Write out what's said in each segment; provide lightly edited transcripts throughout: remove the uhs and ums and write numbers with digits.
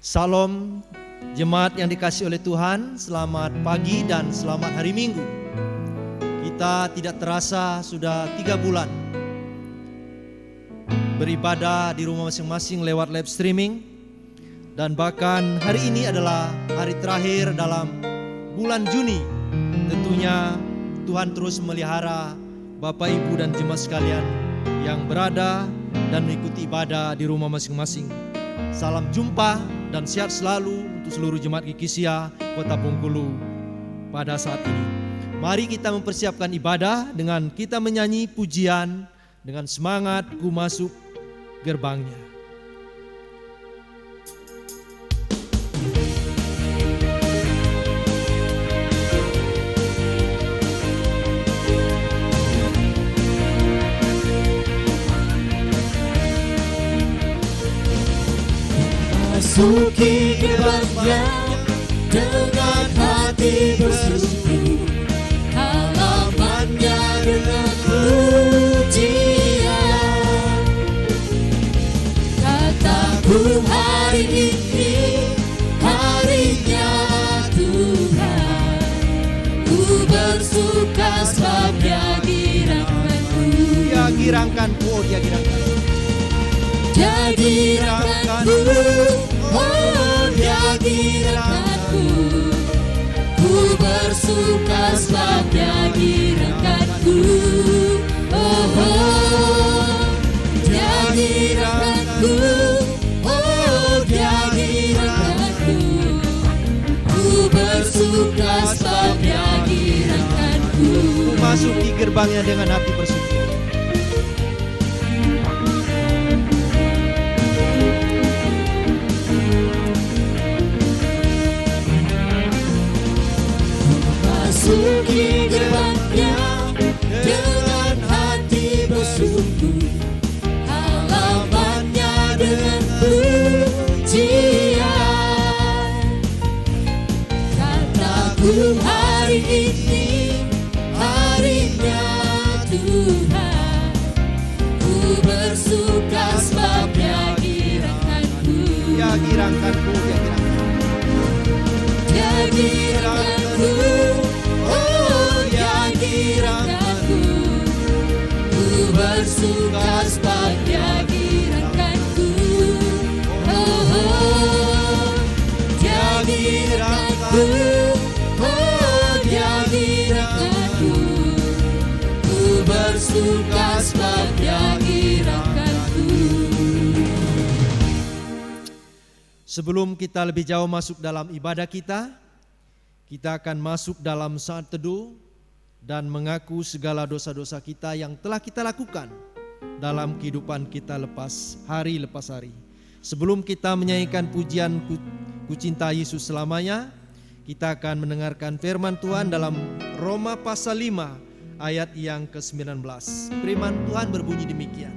Salam jemaat yang dikasihi oleh Tuhan, selamat pagi dan selamat hari Minggu. Kita tidak terasa sudah 3 bulan beribadah di rumah masing-masing lewat live streaming. Dan bahkan hari ini adalah hari terakhir dalam bulan Juni. Tentunya Tuhan terus memelihara Bapak, Ibu dan jemaat sekalian yang berada dan mengikuti ibadah di rumah masing-masing. Salam jumpa dan sehat selalu untuk seluruh jemaat GKSIA Kota Bengkulu pada saat ini. Mari kita mempersiapkan ibadah dengan kita menyanyi pujian dengan semangat ku masuk gerbangnya. Masuki gerbangnya dengan hati bersungguh, halamannya dengan pujian. Kataku hari ini harinya Tuhan, ku bersuka sebab Dia girangkanku. Dia girangkanku, oh Dia girangkanku. Dia girangkanku, oh Dia girangkanku. Ku bersuka sebab Dia girangkanku. Oh, oh Dia girangkanku, oh Dia girangkanku. Ku bersuka sebab Dia girangkanku. Ku masuki gerbangnya dengan hati bersungguh. Masuki gerbangnya dengan hati bersungguh, halamannya dengan pujian. Kataku hari ini harinya Tuhan, ku bersuka sebab Dia girangkanku. Dia girangkanku, Dia girangkanku. Dia girangkanku, oh Dia girangkanku. Ku bersuka sebab Dia girangkanku. Oh, oh Dia girangkanku, oh Dia girangkanku. Ku bersuka sebab Dia girangkanku. Sebelum kita lebih jauh masuk dalam ibadah kita akan masuk dalam saat teduh dan mengaku segala dosa-dosa kita yang telah kita lakukan dalam kehidupan kita hari lepas hari. Sebelum kita menyanyikan pujian Ku Cinta Yesus Selamanya, kita akan mendengarkan firman Tuhan dalam Roma pasal 5 ayat yang ke-19. Firman Tuhan berbunyi demikian.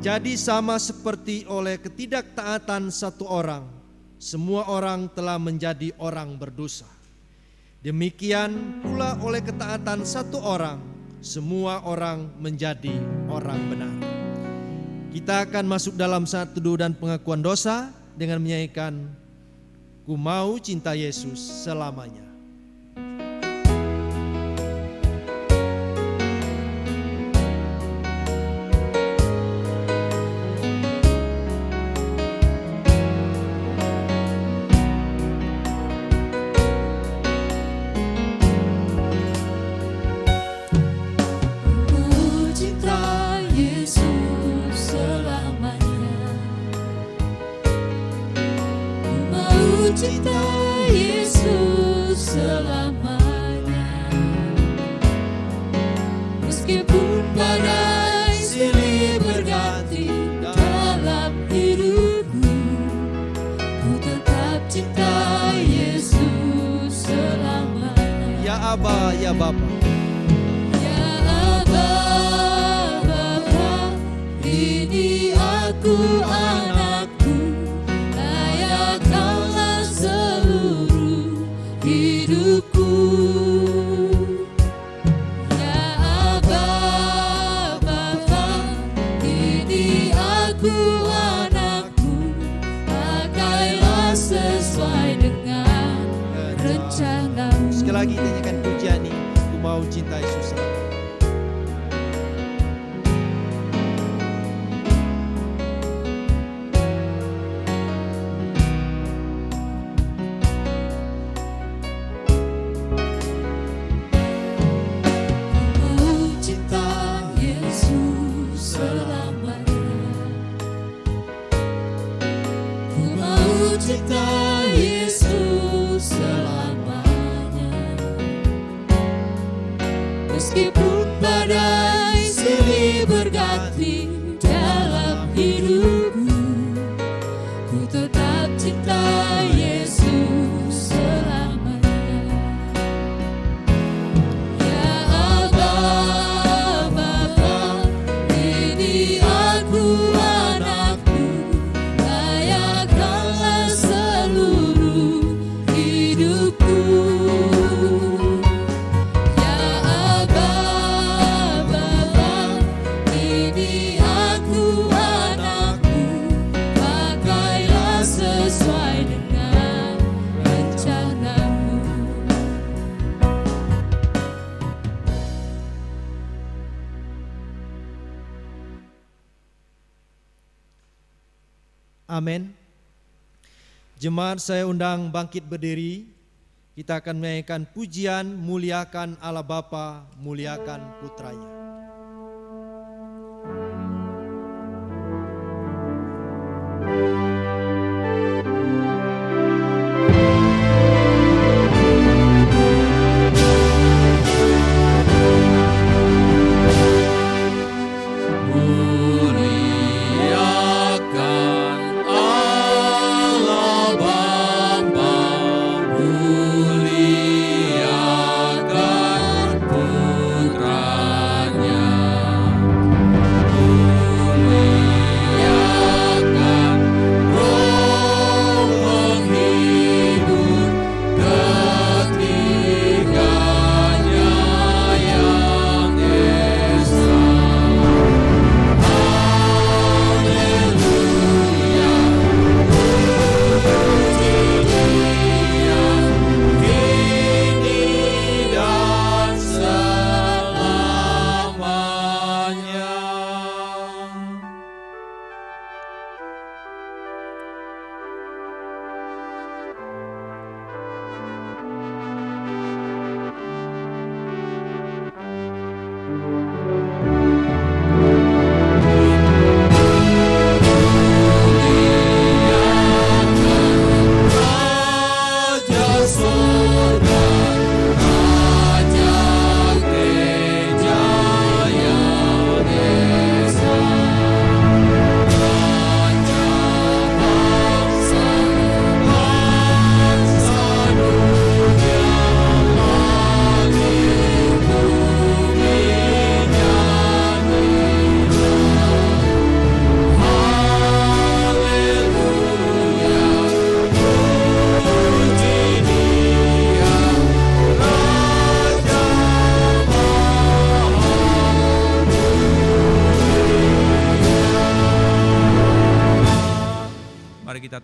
Jadi sama seperti oleh ketidaktaatan satu orang, semua orang telah menjadi orang berdosa. Demikian pula oleh ketaatan satu orang, semua orang menjadi orang benar. Kita akan masuk dalam saat teduh dan pengakuan dosa dengan menyanyikan Ku Mau Cinta Yesus Selamanya. Cinta Yesus selamanya. Meskipun badai silih berganti dalam hidupku, ku tetap cinta Yesus selamanya. Ya Aba, ya Bapa. Ya Aba, Bapa, ini aku anakku, layakkanlah seluruh hidupku. Ya Aba, Bapa, ini aku anakku, pakailah lagi kita nyanyikan pujian ini, ku mau cinta Yesus selamanya. Meskipun badai silih berganti dalam hidupku, ku tetap cinta Yesus selamanya. Ya Aba, Bapa, ini aku anakmu, layakkanlah seluruh hidupku. Amin. Jemaat saya undang bangkit berdiri. Kita akan menyanyikan pujian muliakan Allah Bapa, muliakan putranya.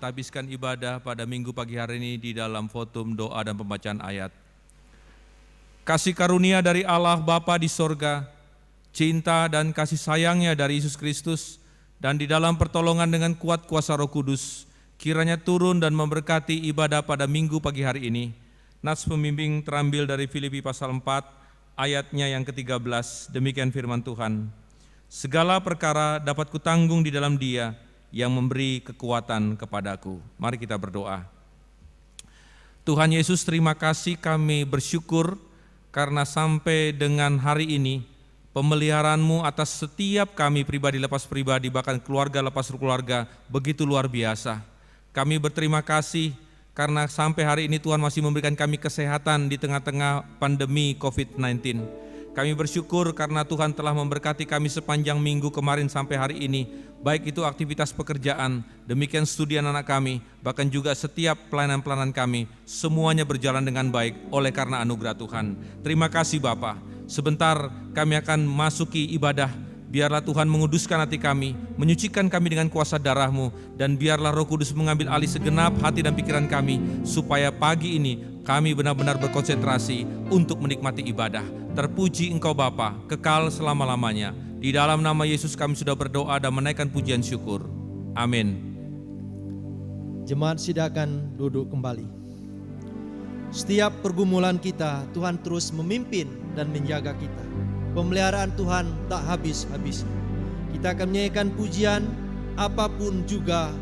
kita habiskan ibadah pada minggu pagi hari ini di dalam fotum doa dan pembacaan ayat. Kasih karunia dari Allah Bapa di sorga, cinta dan kasih sayangnya dari Yesus Kristus, dan di dalam pertolongan dengan kuat kuasa Roh Kudus, kiranya turun dan memberkati ibadah pada minggu pagi hari ini. Nats pembimbing terambil dari Filipi pasal 4, ayatnya yang ke-13, demikian firman Tuhan. Segala perkara dapat kutanggung di dalam Dia yang memberi kekuatan kepadaku. Mari kita berdoa. Tuhan Yesus, terima kasih, kami bersyukur karena sampai dengan hari ini pemeliharaan-Mu atas setiap kami pribadi lepas pribadi, bahkan keluarga lepas keluarga, begitu luar biasa. Kami berterima kasih karena sampai hari ini Tuhan masih memberikan kami kesehatan di tengah-tengah pandemi COVID-19. Kami bersyukur karena Tuhan telah memberkati kami sepanjang minggu kemarin sampai hari ini, baik itu aktivitas pekerjaan, demikian studi anak kami, bahkan juga setiap pelayanan-pelayanan kami, semuanya berjalan dengan baik oleh karena anugerah Tuhan. Terima kasih Bapa. Sebentar kami akan masuki ibadah Biarlah Tuhan menguduskan hati kami, menyucikan kami dengan kuasa darah-Mu, dan biarlah Roh Kudus mengambil alih segenap hati dan pikiran kami, supaya pagi ini kami benar-benar berkonsentrasi untuk menikmati ibadah. Terpuji Engkau Bapa, kekal selama-lamanya. Di dalam nama Yesus kami sudah berdoa dan menaikkan pujian syukur. Amin. Jemaat silakan duduk kembali. Setiap pergumulan kita, Tuhan terus memimpin dan menjaga kita. Pemeliharaan Tuhan tak habis-habis. Kita akan menyanyikan pujian, apapun juga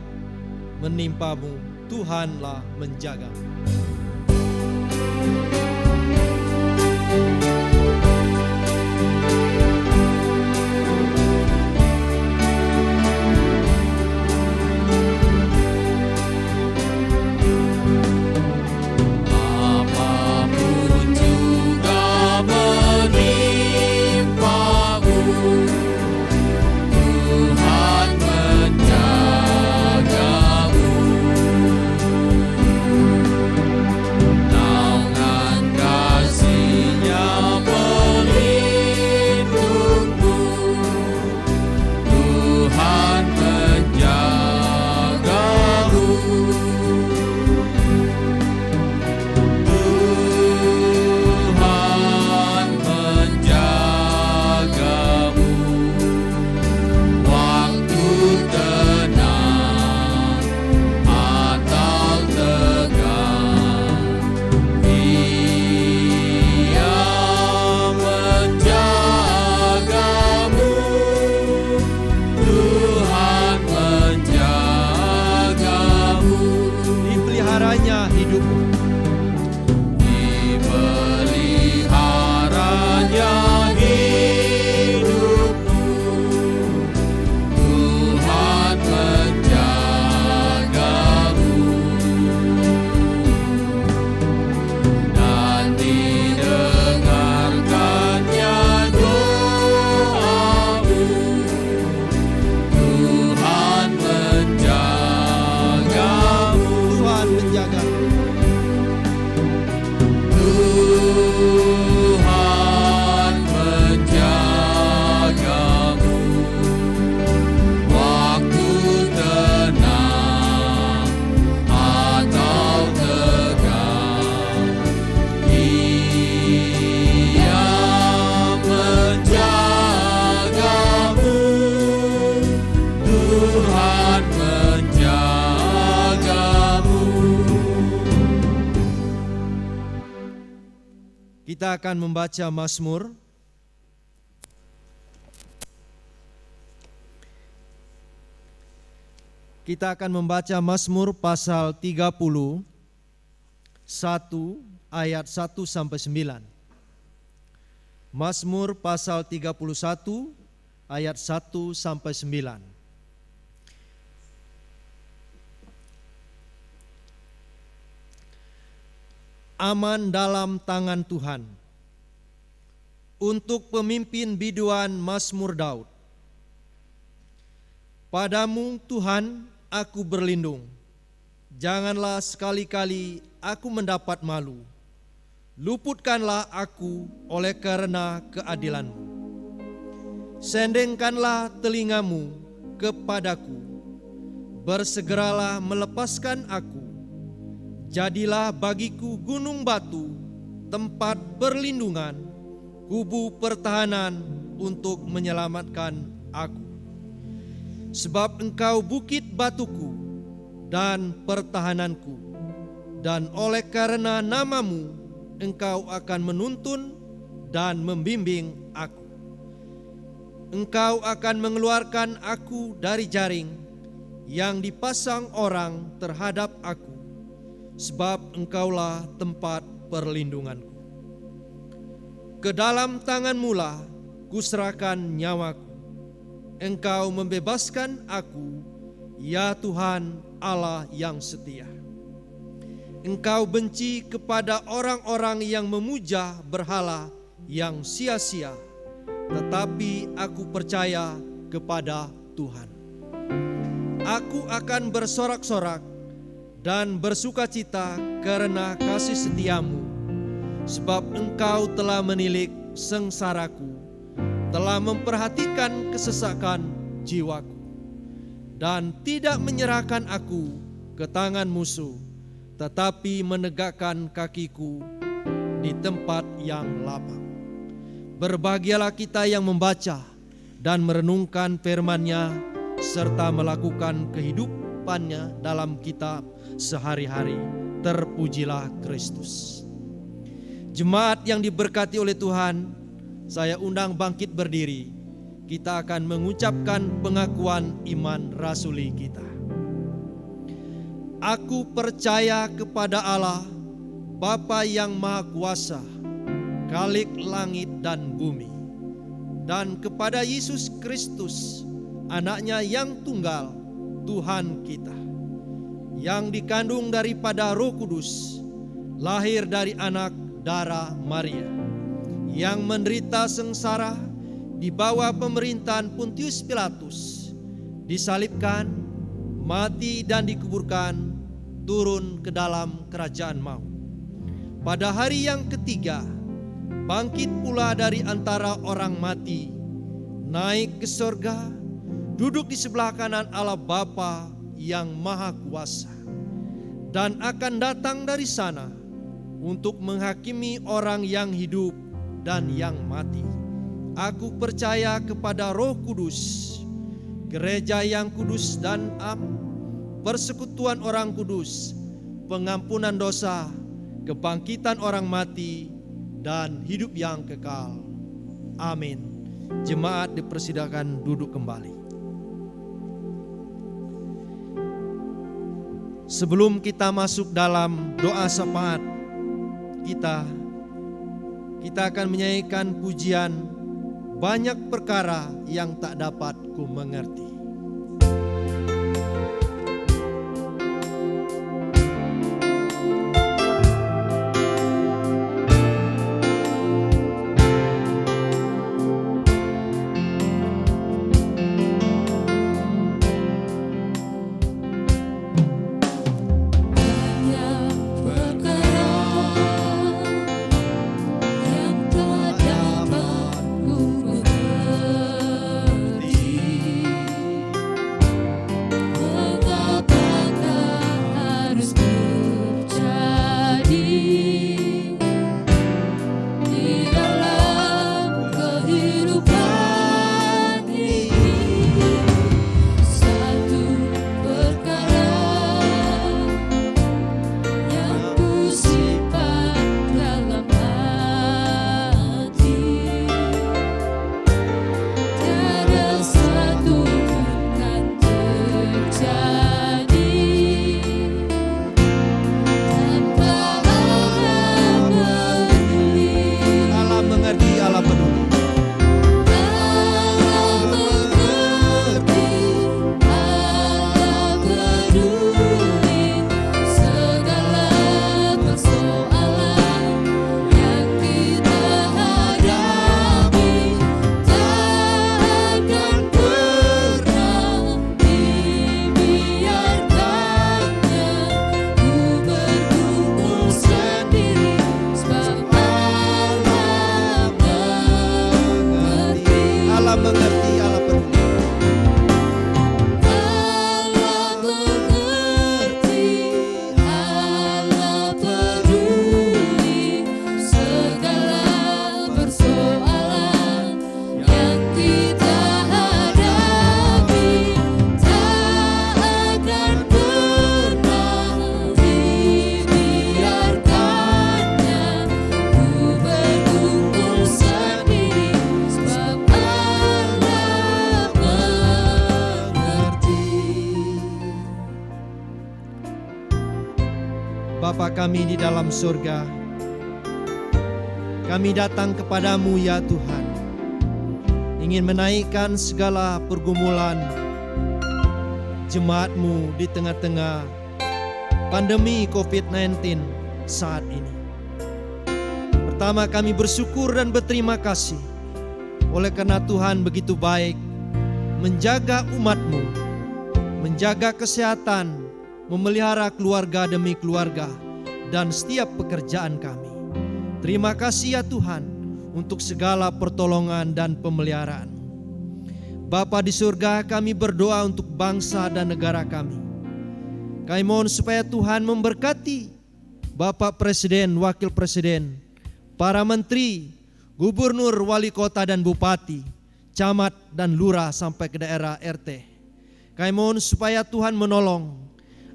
menimpamu, Tuhanlah menjaga. Kita akan membaca Mazmur. Kita akan membaca Mazmur pasal 30, 1 ayat 1 sampai 9. Mazmur pasal 31 ayat 1 sampai 9. Aman dalam tangan Tuhan. Untuk pemimpin biduan Mazmur Daud. Padamu Tuhan aku berlindung. Janganlah sekali-kali aku mendapat malu. Luputkanlah aku oleh karena keadilan-Mu. Sendengkanlah telingamu kepadaku. Bersegeralah melepaskan aku. Jadilah bagiku gunung batu, tempat perlindungan, kubu pertahanan untuk menyelamatkan aku. Sebab Engkau bukit batuku dan pertahananku, dan oleh karena nama-Mu Engkau akan menuntun dan membimbing aku. Engkau akan mengeluarkan aku dari jaring yang dipasang orang terhadap aku. Sebab Engkaulah tempat perlindunganku. Ke dalam tangan-Mu lah kuserahkan nyawaku. Engkau membebaskan aku, ya Tuhan Allah yang setia. Engkau benci kepada orang-orang yang memuja berhala yang sia-sia, tetapi aku percaya kepada Tuhan. Aku akan bersorak-sorak dan bersukacita karena kasih setia-Mu, sebab Engkau telah menilik sengsaraku telah memperhatikan kesesakan jiwaku dan tidak menyerahkan aku ke tangan musuh, tetapi menegakkan kakiku di tempat yang lapang. Berbahagialah kita yang membaca dan merenungkan firman-Nya serta melakukan kehidupannya dalam kitab sehari-hari. Terpujilah Kristus. Jemaat yang diberkati oleh Tuhan, saya undang bangkit berdiri. Kita akan mengucapkan pengakuan iman rasuli kita. Aku percaya kepada Allah, Bapa yang Maha Kuasa, Khalik langit dan bumi, dan kepada Yesus Kristus, Anak-Nya yang tunggal, Tuhan kita, yang dikandung daripada Roh Kudus, lahir dari anak darah Maria, yang menderita sengsara di bawah pemerintahan Pontius Pilatus, disalibkan, mati dan dikuburkan, turun ke dalam kerajaan maut. Pada hari yang ketiga, bangkit pula dari antara orang mati, naik ke sorga, duduk di sebelah kanan Allah Bapa yang Maha Kuasa, dan akan datang dari sana untuk menghakimi orang yang hidup dan yang mati. Aku percaya kepada Roh Kudus, gereja yang kudus dan am, persekutuan orang kudus, pengampunan dosa, kebangkitan orang mati, dan hidup yang kekal. Amin. Jemaat dipersilakan duduk kembali. Sebelum kita masuk dalam doa syafaat kita akan menyanyikan pujian banyak perkara yang tak dapat ku mengerti. Bapa kami di dalam surga, kami datang kepadamu ya Tuhan, ingin menaikkan segala pergumulan jemaatmu di tengah-tengah pandemi COVID-19 saat ini. Pertama, kami bersyukur dan berterima kasih oleh karena Tuhan begitu baik menjaga umat-Mu, menjaga kesehatan, memelihara keluarga demi keluarga dan setiap pekerjaan kami. Terima kasih ya Tuhan untuk segala pertolongan dan pemeliharaan. Bapa di surga, kami berdoa untuk bangsa dan negara kami. Kami mohon supaya Tuhan memberkati Bapak Presiden, Wakil Presiden, para menteri, gubernur, wali kota dan bupati, camat dan lurah sampai ke daerah RT. Kami mohon supaya Tuhan menolong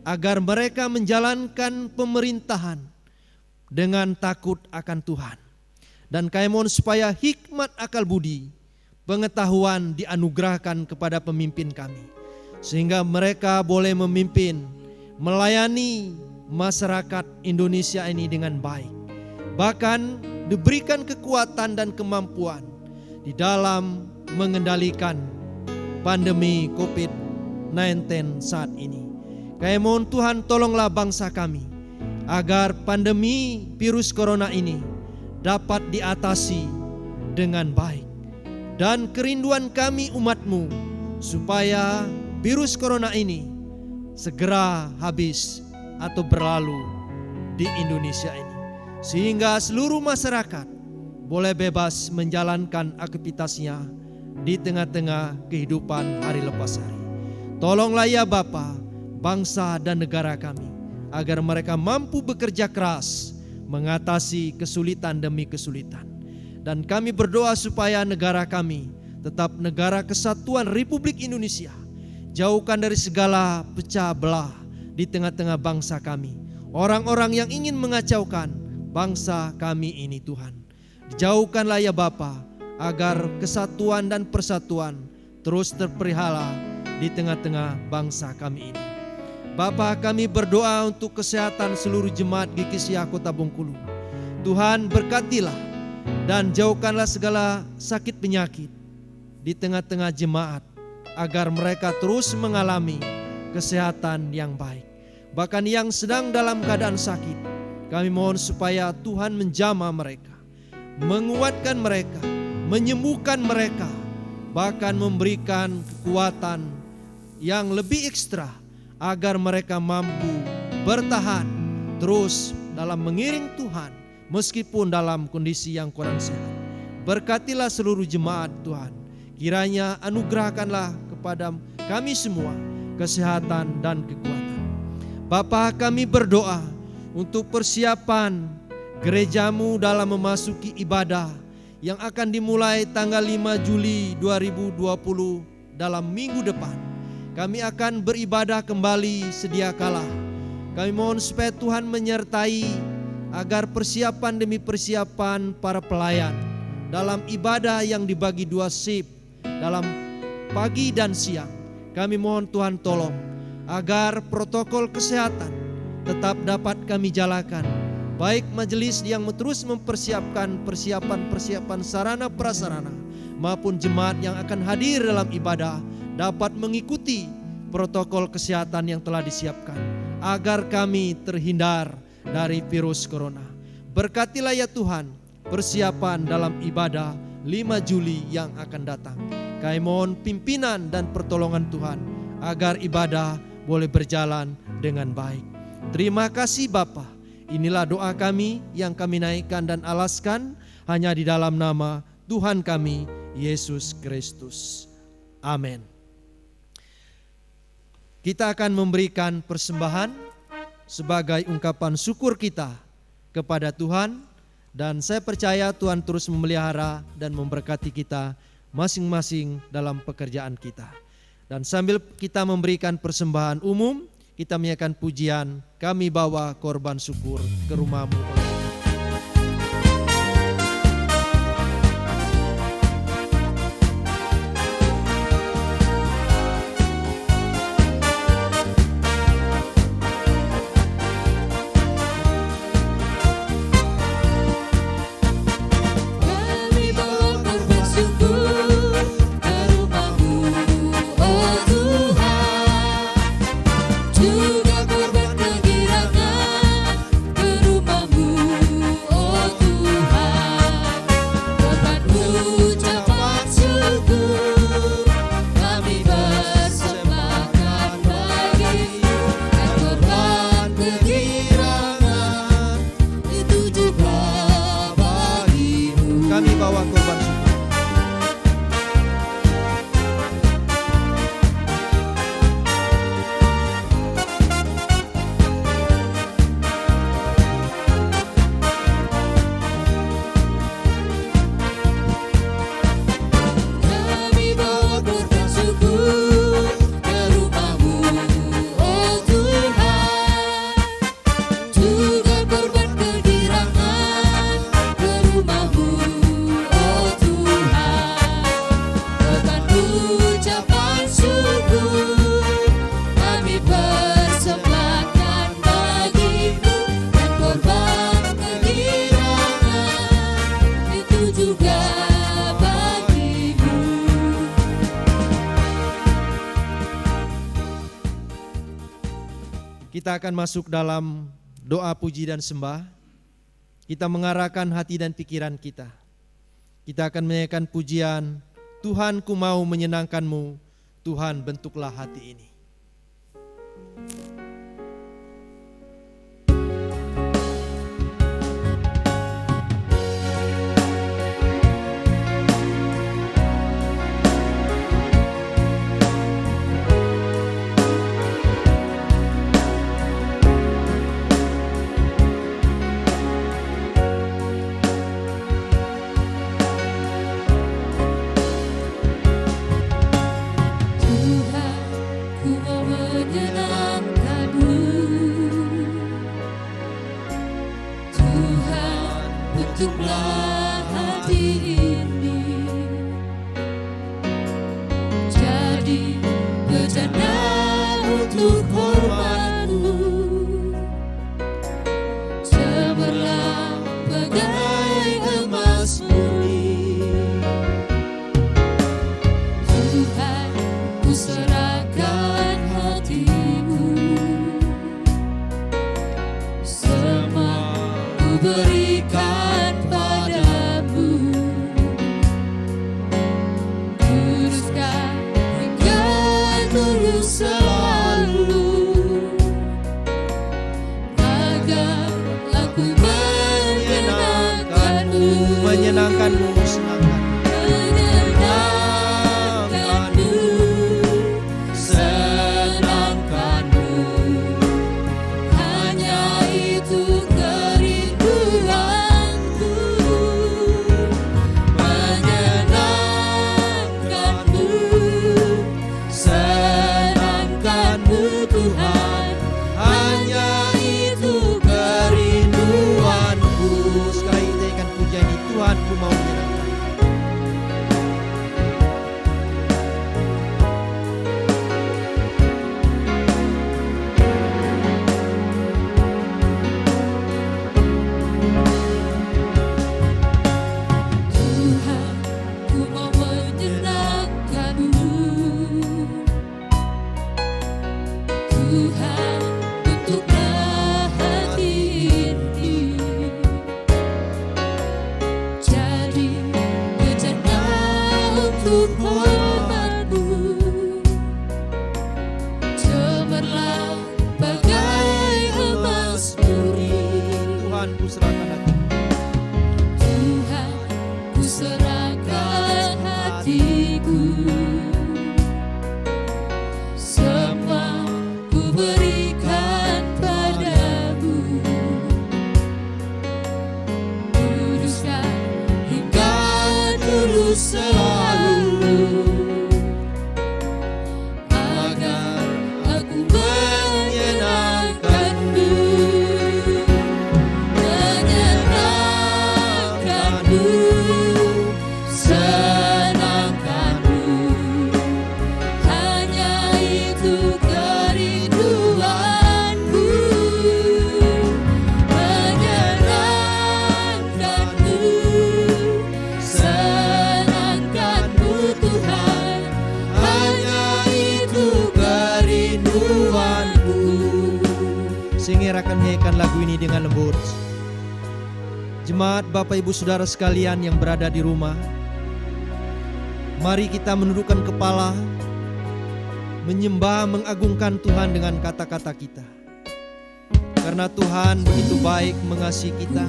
agar mereka menjalankan pemerintahan dengan takut akan Tuhan. Dan kami mohon supaya hikmat akal budi, pengetahuan dianugerahkan kepada pemimpin kami, sehingga mereka boleh memimpin, melayani masyarakat Indonesia ini dengan baik. Bahkan diberikan kekuatan dan kemampuan di dalam mengendalikan pandemi COVID-19 saat ini. Kami mohon Tuhan tolonglah bangsa kami agar pandemi virus corona ini dapat diatasi dengan baik. Dan kerinduan kami umat-Mu supaya virus corona ini segera habis atau berlalu di Indonesia ini, sehingga seluruh masyarakat boleh bebas menjalankan aktivitasnya di tengah-tengah kehidupan hari lepas hari. Tolonglah ya Bapa bangsa dan negara kami agar mereka mampu bekerja keras mengatasi kesulitan demi kesulitan. Dan kami berdoa supaya negara kami tetap negara kesatuan Republik Indonesia. Jauhkan dari segala pecah belah di tengah-tengah bangsa kami. Orang-orang yang ingin mengacaukan bangsa kami ini Tuhan. Jauhkanlah ya Bapa agar kesatuan dan persatuan terus terpelihara di tengah-tengah bangsa kami ini. Bapa, kami berdoa untuk kesehatan seluruh jemaat GKSIA Kota Bengkulu. Tuhan berkatilah dan jauhkanlah segala sakit penyakit di tengah-tengah jemaat agar mereka terus mengalami kesehatan yang baik. Bahkan yang sedang dalam keadaan sakit, kami mohon supaya Tuhan menjamah mereka, menguatkan mereka, menyembuhkan mereka, bahkan memberikan kekuatan yang lebih ekstra agar mereka mampu bertahan terus dalam mengiring Tuhan meskipun dalam kondisi yang kurang sehat. Berkatilah seluruh jemaat Tuhan. Kiranya anugerahkanlah kepada kami semua kesehatan dan kekuatan. Bapa, kami berdoa untuk persiapan gerejamu dalam memasuki ibadah yang akan dimulai tanggal 5 Juli 2020 dalam minggu depan. Kami akan beribadah kembali sedia kala. Kami mohon supaya Tuhan menyertai agar persiapan demi persiapan para pelayan dalam ibadah yang dibagi 2 shift dalam pagi dan siang. Kami mohon Tuhan tolong agar protokol kesehatan tetap dapat kami jalankan. Baik majelis yang terus mempersiapkan persiapan sarana prasarana maupun jemaat yang akan hadir dalam ibadah dapat mengikuti protokol kesehatan yang telah disiapkan agar kami terhindar dari virus corona. Berkatilah ya Tuhan persiapan dalam ibadah 5 Juli yang akan datang. Kami mohon pimpinan dan pertolongan Tuhan agar ibadah boleh berjalan dengan baik. Terima kasih Bapa. Inilah doa kami yang kami naikkan dan alaskan hanya di dalam nama Tuhan kami Yesus Kristus. Amin. Kita akan memberikan persembahan sebagai ungkapan syukur kita kepada Tuhan, dan saya percaya Tuhan terus memelihara dan memberkati kita masing-masing dalam pekerjaan kita. Dan sambil kita memberikan persembahan umum, kita menyanyikan pujian Kami Bawa Korban Syukur ke Rumah-Mu. Juga korban kegirangan ke rumah-Mu. Kita akan masuk dalam doa puji dan sembah. Kita mengarahkan hati dan pikiran kita. Kita akan menyanyikan pujian, Tuhan ku mau menyenangkan-Mu, Tuhan bentuklah hati ini. Bentuklah hati ini jadi bejana untuk hormat-Mu, cemerlang bagai emas murni. Tuhan, ku serahkan hati-Mu, semua ku berikan selalu, agar aku menyenangkan-Mu, Menyenangkan-Mu, menyenangkan-Mu, senangkan-Mu, hanya itu kerinduanku. Menyenangkan-Mu, Tuhan, hanya itu kerinduanku. Sekali kita ikan pujian ini, Tuhan ku mau menyenangkan. Tuhan, ku mau menyenangkan-Mu, Tuhan, bentuklah hati ini jadi bejana untuk hormat-Mu, cemerlang bagai emas murni. Tuhan ku serahkan hati. Tuhan, ku serahkan hatiku, semua ku berikan padamu. Kuduskan hingga tulus selalu, agar aku menyenangkan-Mu, menyenangkan-Mu, senangkan-Mu, hanya itu kerinduanku. Menyenangkan-Mu, senangkan-Mu, Tuhan, hanya itu kerinduanku. Singer akan menyanyikan lagu ini dengan lembut. Jemaat Bapak Ibu Saudara sekalian yang berada di rumah, mari kita menundukkan kepala, menyembah, mengagungkan Tuhan dengan kata-kata kita. Karena Tuhan begitu baik mengasihi kita.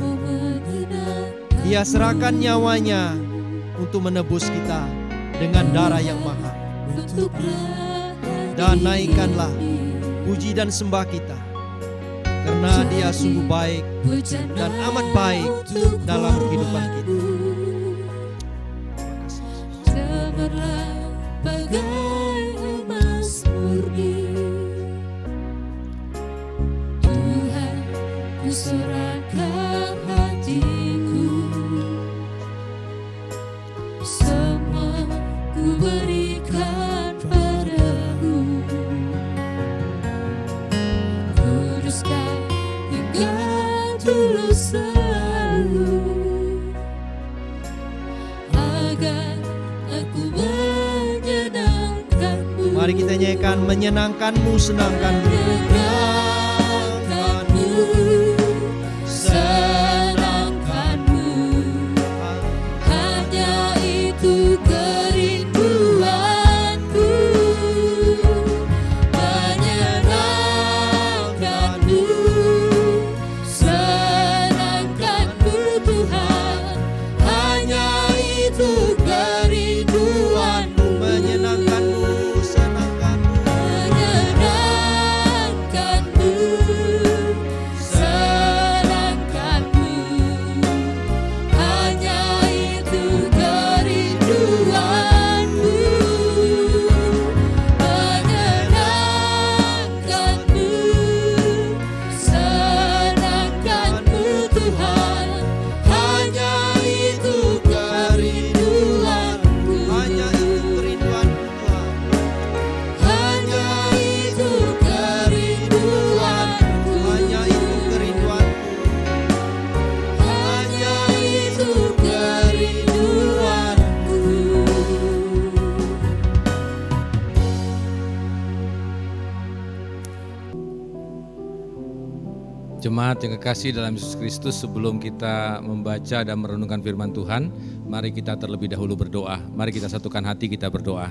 Dia serahkan nyawanya untuk menebus kita dengan darah yang mahal. Dan naikkanlah puji dan sembah kita, karena Dia sungguh baik dan amat baik dalam kehidupan kita. Cemerlang bagai emas murni. Tuhan, ku serahkan hatiku, semua ku berikan padamu. Kuduskan hingga tulus selalu, agar aku menyenangkan-Mu. Mari kita nyanyikan menyenangkan-Mu, senangkan-Mu. senangkanmu, hanya itu kerinduanku, menyenangkanmu, senangkanmu Tuhan, hanya itu kerinduanku, menyenangkanmu, senangkanmu, menyenangkanmu, senangkanmu, hanya itu kerinduanku, menyenangkanmu, senangkanmu Tuhan, hanya itu kerinduanku, hanya itu kerinduanku Tuhan. hanya itu kerinduanku, Hanya itu kerinduanku. hanya itu kerinduanku. Jemaat yang kekasih dalam Yesus Kristus, sebelum kita membaca dan merenungkan firman Tuhan, mari kita terlebih dahulu berdoa. Mari kita satukan hati, kita berdoa.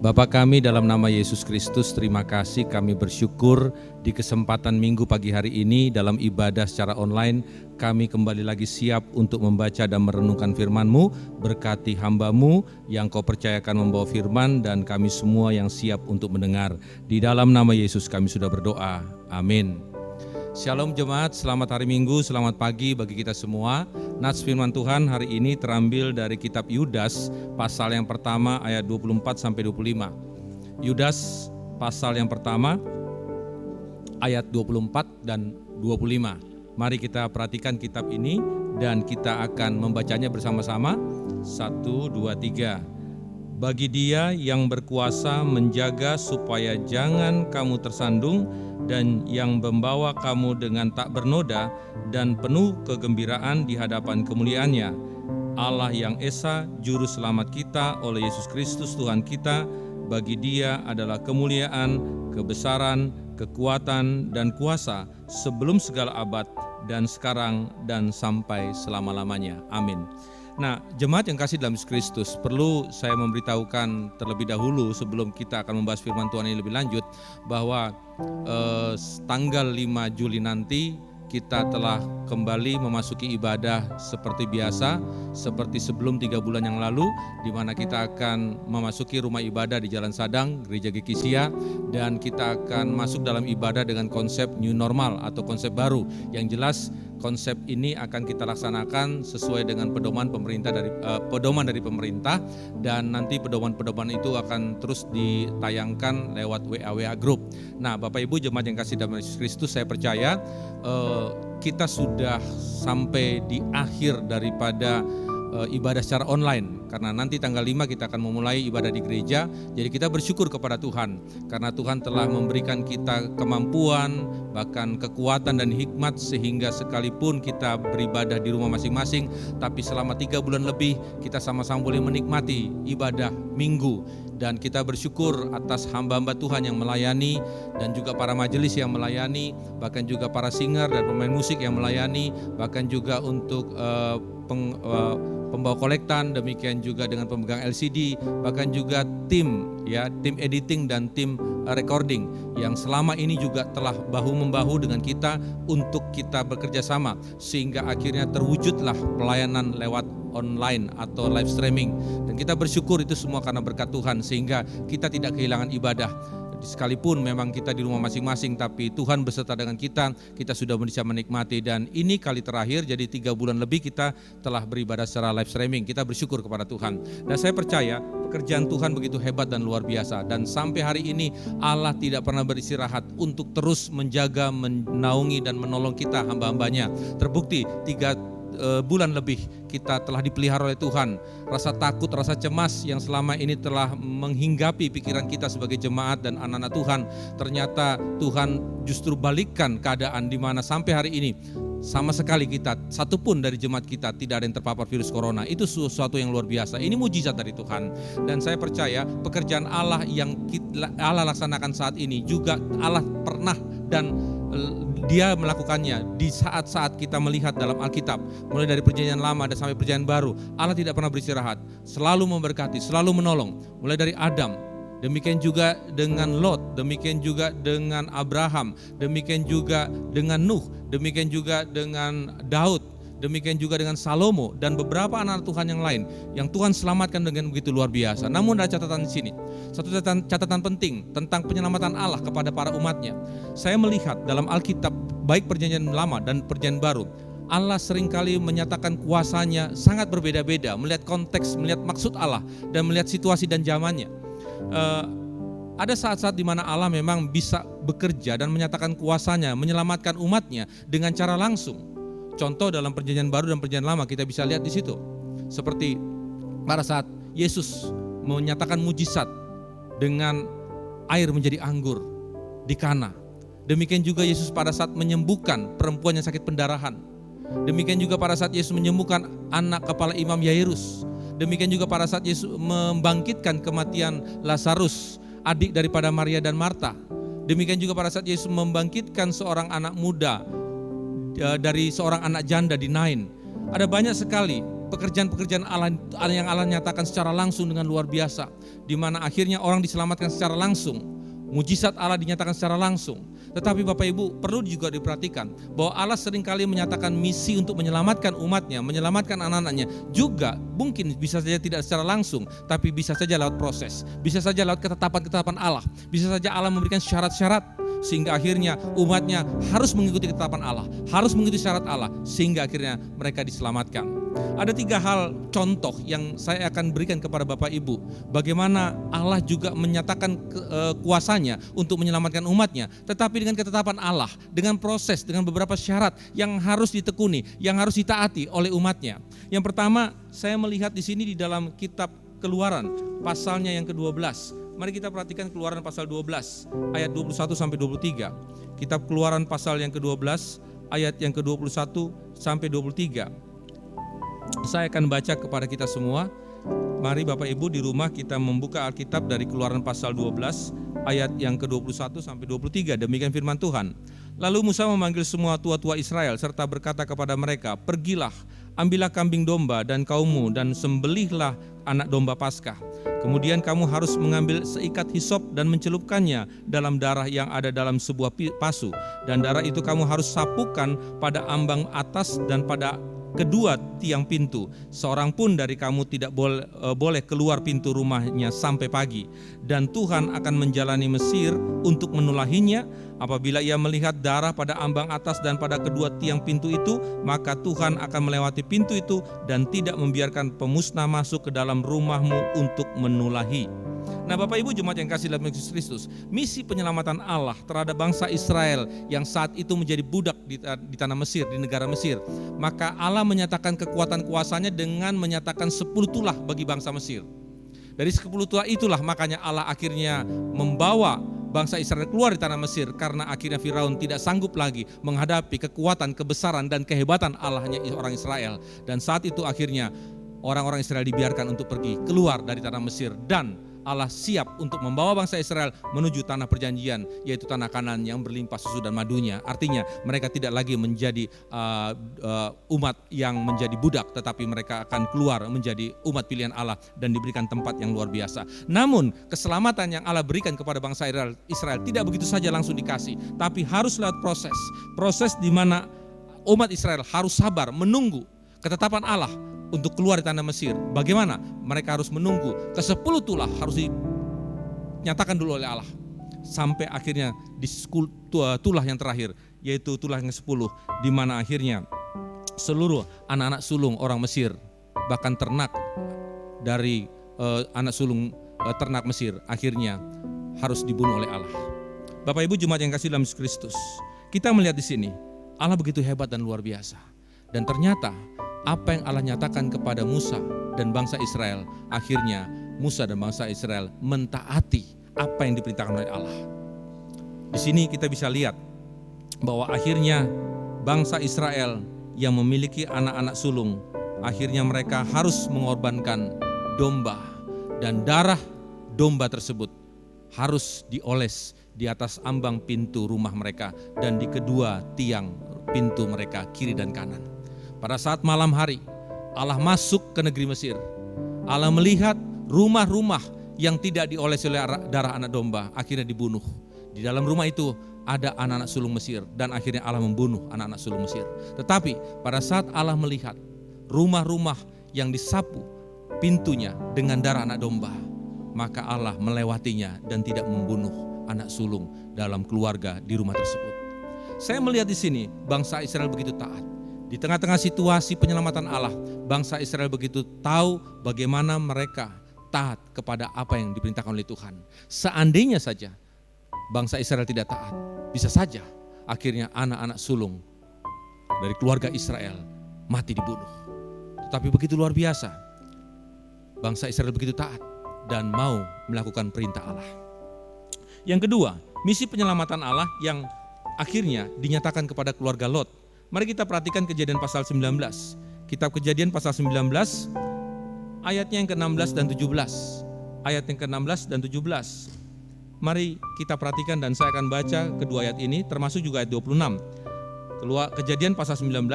Bapa kami dalam nama Yesus Kristus, terima kasih, kami bersyukur di kesempatan minggu pagi hari ini dalam ibadah secara online, kami kembali lagi siap untuk membaca dan merenungkan firman-Mu. Berkati hamba-Mu yang Kau percayakan membawa firman dan kami semua yang siap untuk mendengar. Di dalam nama Yesus kami sudah berdoa. Amin. Shalom jemaat, selamat hari Minggu, selamat pagi bagi kita semua. Nats firman Tuhan hari ini terambil dari kitab Yudas, pasal yang pertama ayat 24 sampai 25. Yudas pasal yang pertama ayat 24 dan 25. Mari kita perhatikan kitab ini dan kita akan membacanya bersama-sama. 1, 2, 3. Bagi Dia yang berkuasa menjaga supaya jangan kamu tersandung dan yang membawa kamu dengan tak bernoda dan penuh kegembiraan di hadapan kemuliaan-Nya. Allah yang Esa, Juru Selamat kita oleh Yesus Kristus Tuhan kita, bagi Dia adalah kemuliaan, kebesaran, kekuatan, dan kuasa sebelum segala abad dan sekarang dan sampai selama-lamanya. Amin. Nah, jemaat yang kasih dalam Yesus Kristus, perlu saya memberitahukan terlebih dahulu sebelum kita akan membahas firman Tuhan ini lebih lanjut, bahwa tanggal 5 Juli nanti kita telah kembali memasuki ibadah seperti biasa, seperti sebelum 3 bulan yang lalu, di mana kita akan memasuki rumah ibadah di Jalan Sadang, Gereja GKSIA, dan kita akan masuk dalam ibadah dengan konsep new normal atau konsep baru. Yang jelas konsep ini akan kita laksanakan sesuai dengan pedoman dari pemerintah, dan nanti pedoman-pedoman itu akan terus ditayangkan lewat WA group. Nah, Bapak Ibu jemaat yang kasih dalam Yesus Kristus, saya percaya kita sudah sampai di akhir daripada ibadah secara online, karena nanti tanggal 5 kita akan memulai ibadah di gereja. Jadi kita bersyukur kepada Tuhan karena Tuhan telah memberikan kita kemampuan, bahkan kekuatan dan hikmat, sehingga sekalipun kita beribadah di rumah masing-masing, tapi selama 3 bulan lebih kita sama-sama boleh menikmati ibadah minggu. Dan kita bersyukur atas hamba-hamba Tuhan yang melayani, dan juga para majelis yang melayani, bahkan juga para singer dan pemain musik yang melayani, bahkan juga untuk pembawa kolektan, demikian juga dengan pemegang LCD, bahkan juga tim editing dan tim recording yang selama ini juga telah bahu-membahu dengan kita untuk kita bekerja sama, sehingga akhirnya terwujudlah pelayanan lewat online atau live streaming. Dan kita bersyukur itu semua karena berkat Tuhan, sehingga kita tidak kehilangan ibadah. Sekalipun memang kita di rumah masing-masing, tapi Tuhan beserta dengan kita sudah bisa menikmati. Dan ini kali terakhir, jadi 3 bulan lebih kita telah beribadah secara live streaming. Kita bersyukur kepada Tuhan. Dan saya percaya pekerjaan Tuhan begitu hebat dan luar biasa. Dan sampai hari ini Allah tidak pernah beristirahat untuk terus menjaga, menaungi dan menolong kita hamba-hambanya. Terbukti 3 bulan lebih kita telah dipelihara oleh Tuhan. Rasa takut, rasa cemas yang selama ini telah menghinggapi pikiran kita sebagai jemaat dan anak-anak Tuhan, ternyata Tuhan justru balikkan keadaan di mana sampai hari ini sama sekali kita, satupun dari jemaat kita tidak ada yang terpapar virus corona. Itu sesuatu yang luar biasa. Ini mujizat dari Tuhan. Dan saya percaya pekerjaan Allah yang Allah laksanakan saat ini juga Allah pernah dan Dia melakukannya di saat-saat kita melihat dalam Alkitab, mulai dari perjanjian lama dan sampai perjanjian baru. Allah tidak pernah beristirahat, selalu memberkati, selalu menolong. Mulai dari Adam, demikian juga dengan Lot, demikian juga dengan Abraham, demikian juga dengan Nuh, demikian juga dengan Daud, demikian juga dengan Salomo dan beberapa anak Tuhan yang lain yang Tuhan selamatkan dengan begitu luar biasa. Namun ada catatan di sini, satu catatan penting tentang penyelamatan Allah kepada para umatnya. Saya melihat dalam Alkitab, baik perjanjian lama dan perjanjian baru, Allah seringkali menyatakan kuasanya sangat berbeda-beda, melihat konteks, melihat maksud Allah, dan melihat situasi dan zamannya. Ada saat-saat di mana Allah memang bisa bekerja dan menyatakan kuasanya, menyelamatkan umatnya dengan cara langsung. Contoh dalam perjanjian baru dan perjanjian lama kita bisa lihat di situ. Seperti pada saat Yesus menyatakan mujizat dengan air menjadi anggur di Kana. Demikian juga Yesus pada saat menyembuhkan perempuan yang sakit pendarahan. Demikian juga pada saat Yesus menyembuhkan anak kepala imam Yairus. Demikian juga pada saat Yesus membangkitkan kematian Lazarus, adik daripada Maria dan Marta. Demikian juga pada saat Yesus membangkitkan seorang anak muda dari seorang anak janda di Nain. Ada banyak sekali pekerjaan-pekerjaan Allah yang Allah nyatakan secara langsung dengan luar biasa, di mana akhirnya orang diselamatkan secara langsung. Mujizat Allah dinyatakan secara langsung. Tetapi Bapak Ibu perlu juga diperhatikan bahwa Allah seringkali menyatakan misi untuk menyelamatkan umatnya, menyelamatkan anak-anaknya juga mungkin bisa saja tidak secara langsung, tapi bisa saja lewat proses, bisa saja lewat ketetapan-ketetapan Allah, bisa saja Allah memberikan syarat-syarat sehingga akhirnya umatnya harus mengikuti ketetapan Allah, harus mengikuti syarat Allah sehingga akhirnya mereka diselamatkan. Ada 3 hal contoh yang saya akan berikan kepada Bapak Ibu, bagaimana Allah juga menyatakan kuasanya untuk menyelamatkan umatnya, tetapi dengan ketetapan Allah, dengan proses, dengan beberapa syarat yang harus ditekuni, yang harus ditaati oleh umatnya. Yang pertama, saya melihat di sini di dalam kitab Keluaran, pasalnya yang ke-12. Mari kita perhatikan Keluaran pasal 12, ayat 21 sampai 23. Kitab Keluaran pasal yang ke-12, ayat yang ke-21 sampai 23. Saya akan baca kepada kita semua. Mari Bapak Ibu di rumah kita membuka Alkitab dari Keluaran pasal 12 ayat yang ke-21 sampai 23. Demikian firman Tuhan. Lalu Musa memanggil semua tua-tua Israel serta berkata kepada mereka, "Pergilah, ambillah kambing domba dan kaummu dan sembelihlah anak domba Paskah. Kemudian kamu harus mengambil seikat hisop dan mencelupkannya dalam darah yang ada dalam sebuah pasu. Dan darah itu kamu harus sapukan pada ambang atas dan pada kedua tiang pintu. Seorang pun dari kamu tidak boleh keluar pintu rumahnya sampai pagi. Dan Tuhan akan menjalani Mesir untuk menulahinya. Apabila ia melihat darah pada ambang atas dan pada kedua tiang pintu itu, maka Tuhan akan melewati pintu itu dan tidak membiarkan pemusnah masuk ke dalam rumahmu untuk menulahi." Nah, Bapak Ibu jemaat yang kasih dalam Yesus Kristus, misi penyelamatan Allah terhadap bangsa Israel yang saat itu menjadi budak di tanah Mesir, di negara Mesir. Maka Allah menyatakan kekuatan kuasanya dengan menyatakan 10 tulah bagi bangsa Mesir. Dari 10 tulah itulah makanya Allah akhirnya membawa bangsa Israel keluar di tanah Mesir, karena akhirnya Firaun tidak sanggup lagi menghadapi kekuatan, kebesaran dan kehebatan Allahnya orang Israel. Dan saat itu akhirnya orang-orang Israel dibiarkan untuk pergi keluar dari tanah Mesir, dan Allah siap untuk membawa bangsa Israel menuju tanah perjanjian, yaitu tanah Kanaan yang berlimpah susu dan madunya. Artinya mereka tidak lagi menjadi umat yang menjadi budak, tetapi mereka akan keluar menjadi umat pilihan Allah dan diberikan tempat yang luar biasa. Namun keselamatan yang Allah berikan kepada bangsa Israel tidak begitu saja langsung dikasih, tapi harus lewat proses di mana umat Israel harus sabar menunggu ketetapan Allah untuk keluar di tanah Mesir. Bagaimana? Mereka harus menunggu ke-10 tulah harus dinyatakan dulu oleh Allah. Sampai akhirnya di tulah yang terakhir, yaitu tulah yang ke-10, di mana akhirnya seluruh anak-anak sulung orang Mesir, bahkan ternak dari anak sulung ternak Mesir, akhirnya harus dibunuh oleh Allah. Bapak Ibu jemaat yang kasih dalam Yesus Kristus, kita melihat di sini Allah begitu hebat dan luar biasa. Dan ternyata apa yang Allah nyatakan kepada Musa dan bangsa Israel, akhirnya Musa dan bangsa Israel mentaati apa yang diperintahkan oleh Allah. Di sini kita bisa lihat bahwa akhirnya bangsa Israel yang memiliki anak-anak sulung, akhirnya mereka harus mengorbankan domba, dan darah domba tersebut harus dioles di atas ambang pintu rumah mereka dan di kedua tiang pintu mereka kiri dan kanan. Pada saat malam hari Allah masuk ke negeri Mesir. Allah melihat rumah-rumah yang tidak dioles oleh darah anak domba akhirnya dibunuh. Di dalam rumah itu ada anak-anak sulung Mesir dan akhirnya Allah membunuh anak-anak sulung Mesir. Tetapi pada saat Allah melihat rumah-rumah yang disapu pintunya dengan darah anak domba, maka Allah melewatinya dan tidak membunuh anak sulung dalam keluarga di rumah tersebut. Saya melihat di sini bangsa Israel begitu taat. Di tengah-tengah situasi penyelamatan Allah, bangsa Israel begitu tahu bagaimana mereka taat kepada apa yang diperintahkan oleh Tuhan. Seandainya saja bangsa Israel tidak taat, bisa saja akhirnya anak-anak sulung dari keluarga Israel mati dibunuh. Tetapi begitu luar biasa, bangsa Israel begitu taat dan mau melakukan perintah Allah. Yang kedua, misi penyelamatan Allah yang akhirnya dinyatakan kepada keluarga Lot. Mari kita perhatikan Kejadian pasal 19. Kitab Kejadian pasal 19 ayatnya yang ke-16 dan 17. Ayat yang ke-16 dan 17. Mari kita perhatikan dan saya akan baca kedua ayat ini termasuk juga ayat 26. Kejadian pasal 19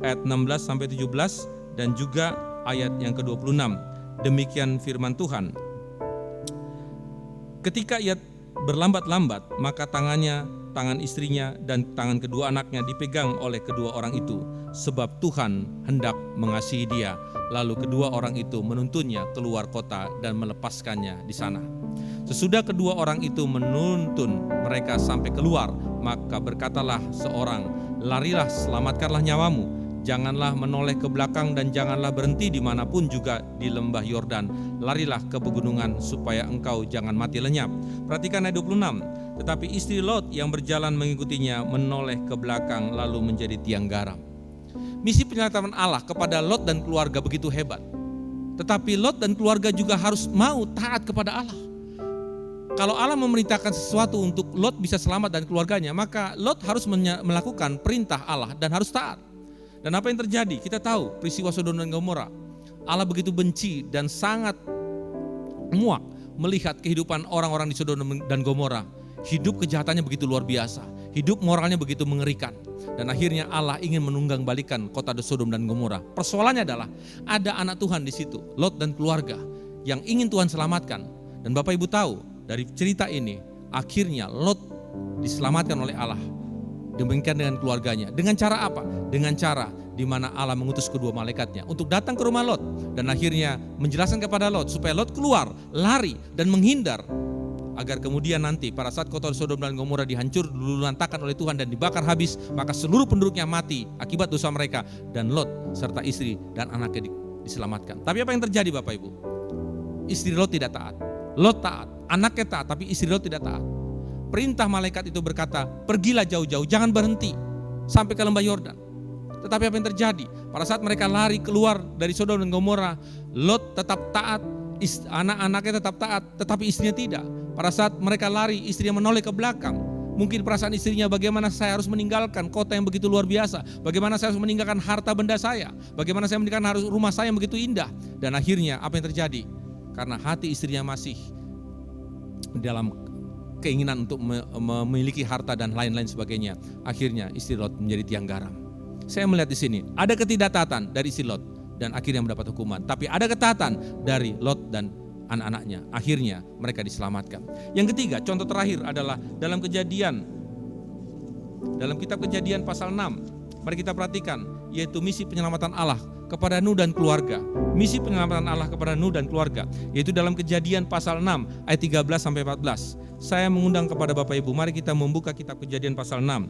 ayat 16 sampai 17 dan juga ayat yang ke-26. Demikian firman Tuhan. Ketika ia berlambat-lambat, maka tangan istrinya dan tangan kedua anaknya dipegang oleh kedua orang itu, sebab Tuhan hendak mengasihi dia. Lalu kedua orang itu menuntunnya keluar kota dan melepaskannya di sana. Sesudah kedua orang itu menuntun mereka sampai keluar, maka berkatalah seorang, larilah, selamatkanlah nyawamu. Janganlah menoleh ke belakang dan janganlah berhenti dimanapun juga di lembah Yordan. Larilah ke pegunungan supaya engkau jangan mati lenyap. Perhatikan ayat 26. Tetapi istri Lot yang berjalan mengikutinya menoleh ke belakang lalu menjadi tiang garam. Misi penyelamatan Allah kepada Lot dan keluarga begitu hebat. Tetapi Lot dan keluarga juga harus mau taat kepada Allah. Kalau Allah memerintahkan sesuatu untuk Lot bisa selamat dan keluarganya, maka Lot harus melakukan perintah Allah dan harus taat. Dan apa yang terjadi? Kita tahu peristiwa Sodom dan Gomora. Allah begitu benci dan sangat muak melihat kehidupan orang-orang di Sodom dan Gomora. Hidup kejahatannya begitu luar biasa. Hidup moralnya begitu mengerikan. Dan akhirnya Allah ingin menunggang balikan kota Sodom dan Gomora. Persoalannya adalah ada anak Tuhan di situ, Lot dan keluarga yang ingin Tuhan selamatkan. Dan Bapak Ibu tahu dari cerita ini, akhirnya Lot diselamatkan oleh Allah. Demikian dengan keluarganya. Dengan cara apa? Dengan cara di mana Allah mengutus kedua malaikatnya untuk datang ke rumah Lot dan akhirnya menjelaskan kepada Lot supaya Lot keluar, lari dan menghindar agar kemudian nanti pada saat kota Sodom dan Gomora dihancur, dilantakan oleh Tuhan dan dibakar habis, maka seluruh penduduknya mati akibat dosa mereka dan Lot serta istri dan anaknya diselamatkan. Tapi apa yang terjadi Bapak Ibu? Istri Lot tidak taat. Lot taat, anaknya taat, tapi istri Lot tidak taat. Perintah malaikat itu berkata, pergilah jauh-jauh, jangan berhenti sampai ke lembah Yordan. Tetapi apa yang terjadi? Pada saat mereka lari keluar dari Sodom dan Gomora, Lot tetap taat, anak-anaknya tetap taat, tetapi istrinya tidak. Pada saat mereka lari, istrinya menoleh ke belakang. Mungkin perasaan istrinya, bagaimana saya harus meninggalkan kota yang begitu luar biasa, bagaimana saya harus meninggalkan harta benda saya, bagaimana saya meninggalkan rumah saya yang begitu indah. Dan akhirnya apa yang terjadi? Karena hati istrinya masih dalam keinginan untuk memiliki harta dan lain-lain sebagainya. Akhirnya istri Lot menjadi tiang garam. Saya melihat di sini ada ketidaktaatan dari istri Lot dan akhirnya mendapat hukuman. Tapi ada ketaatan dari Lot dan anak-anaknya. Akhirnya mereka diselamatkan. Yang ketiga, contoh terakhir adalah dalam kitab Kejadian pasal 6. Mari kita perhatikan, yaitu misi penyelamatan Allah kepada Nuh dan keluarga. Misi penyelamatan Allah kepada Nuh dan keluarga, yaitu dalam Kejadian pasal 6 ayat 13 sampai 14. Saya mengundang kepada Bapak Ibu, mari kita membuka kitab Kejadian pasal 6.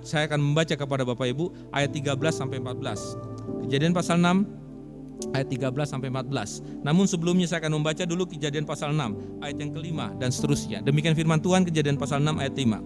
Saya akan membaca kepada Bapak Ibu ayat 13 sampai 14. Kejadian pasal 6 ayat 13 sampai 14. Namun sebelumnya saya akan membaca dulu Kejadian pasal 6 ayat yang kelima dan seterusnya. Demikian firman Tuhan, Kejadian pasal 6 ayat 5.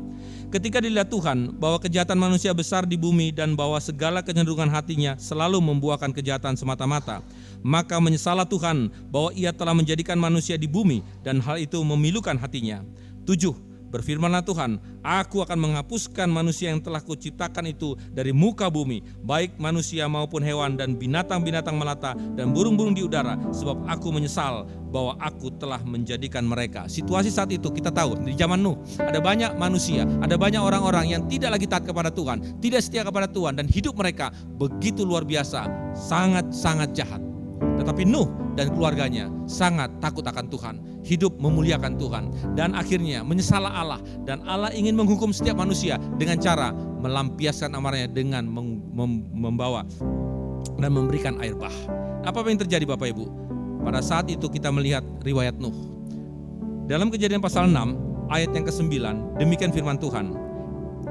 Ketika dilihat Tuhan bahwa kejahatan manusia besar di bumi dan bahwa segala kecenderungan hatinya selalu membuahkan kejahatan semata-mata, maka menyesallah Tuhan bahwa ia telah menjadikan manusia di bumi dan hal itu memilukan hatinya. 7. berfirmanlah Tuhan, aku akan menghapuskan manusia yang telah kuciptakan itu dari muka bumi, baik manusia maupun hewan dan binatang-binatang melata dan burung-burung di udara, sebab aku menyesal bahwa aku telah menjadikan mereka. Situasi saat itu kita tahu, di zaman Nuh ada banyak manusia, ada banyak orang-orang yang tidak lagi taat kepada Tuhan, tidak setia kepada Tuhan, dan hidup mereka begitu luar biasa, sangat-sangat jahat. Tetapi Nuh dan keluarganya sangat takut akan Tuhan, hidup memuliakan Tuhan, dan akhirnya menyesal Allah, dan Allah ingin menghukum setiap manusia dengan cara melampiaskan amarahnya dengan membawa dan memberikan air bah. Apa yang terjadi Bapak Ibu? Pada saat itu kita melihat riwayat Nuh. Dalam Kejadian pasal 6 ayat yang ke-9, demikian firman Tuhan.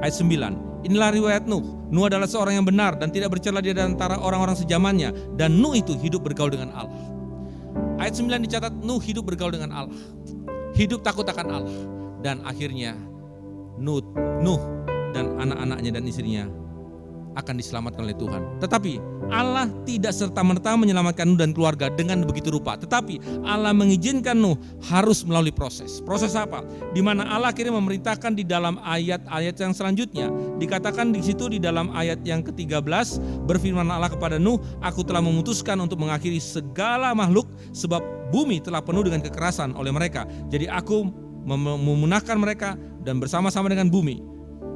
Ayat 9, inilah riwayat Nuh. Nuh adalah seorang yang benar dan tidak bercela di antara orang-orang sejamannya, dan Nuh itu hidup bergaul dengan Allah. Ayat 9 dicatat Nuh hidup bergaul dengan Allah, hidup takut akan Allah, dan akhirnya Nuh dan anak-anaknya dan istrinya akan diselamatkan oleh Tuhan. Tetapi Allah tidak serta-merta menyelamatkan Nuh dan keluarga dengan begitu rupa. Tetapi Allah mengizinkan Nuh harus melalui proses. Proses apa? Di mana Allah akhirnya memerintahkan di dalam ayat-ayat yang selanjutnya. Dikatakan di situ di dalam ayat yang ke-13, berfirman Allah kepada Nuh, aku telah memutuskan untuk mengakhiri segala makhluk sebab bumi telah penuh dengan kekerasan oleh mereka. Jadi aku memunahkan mereka dan bersama-sama dengan bumi.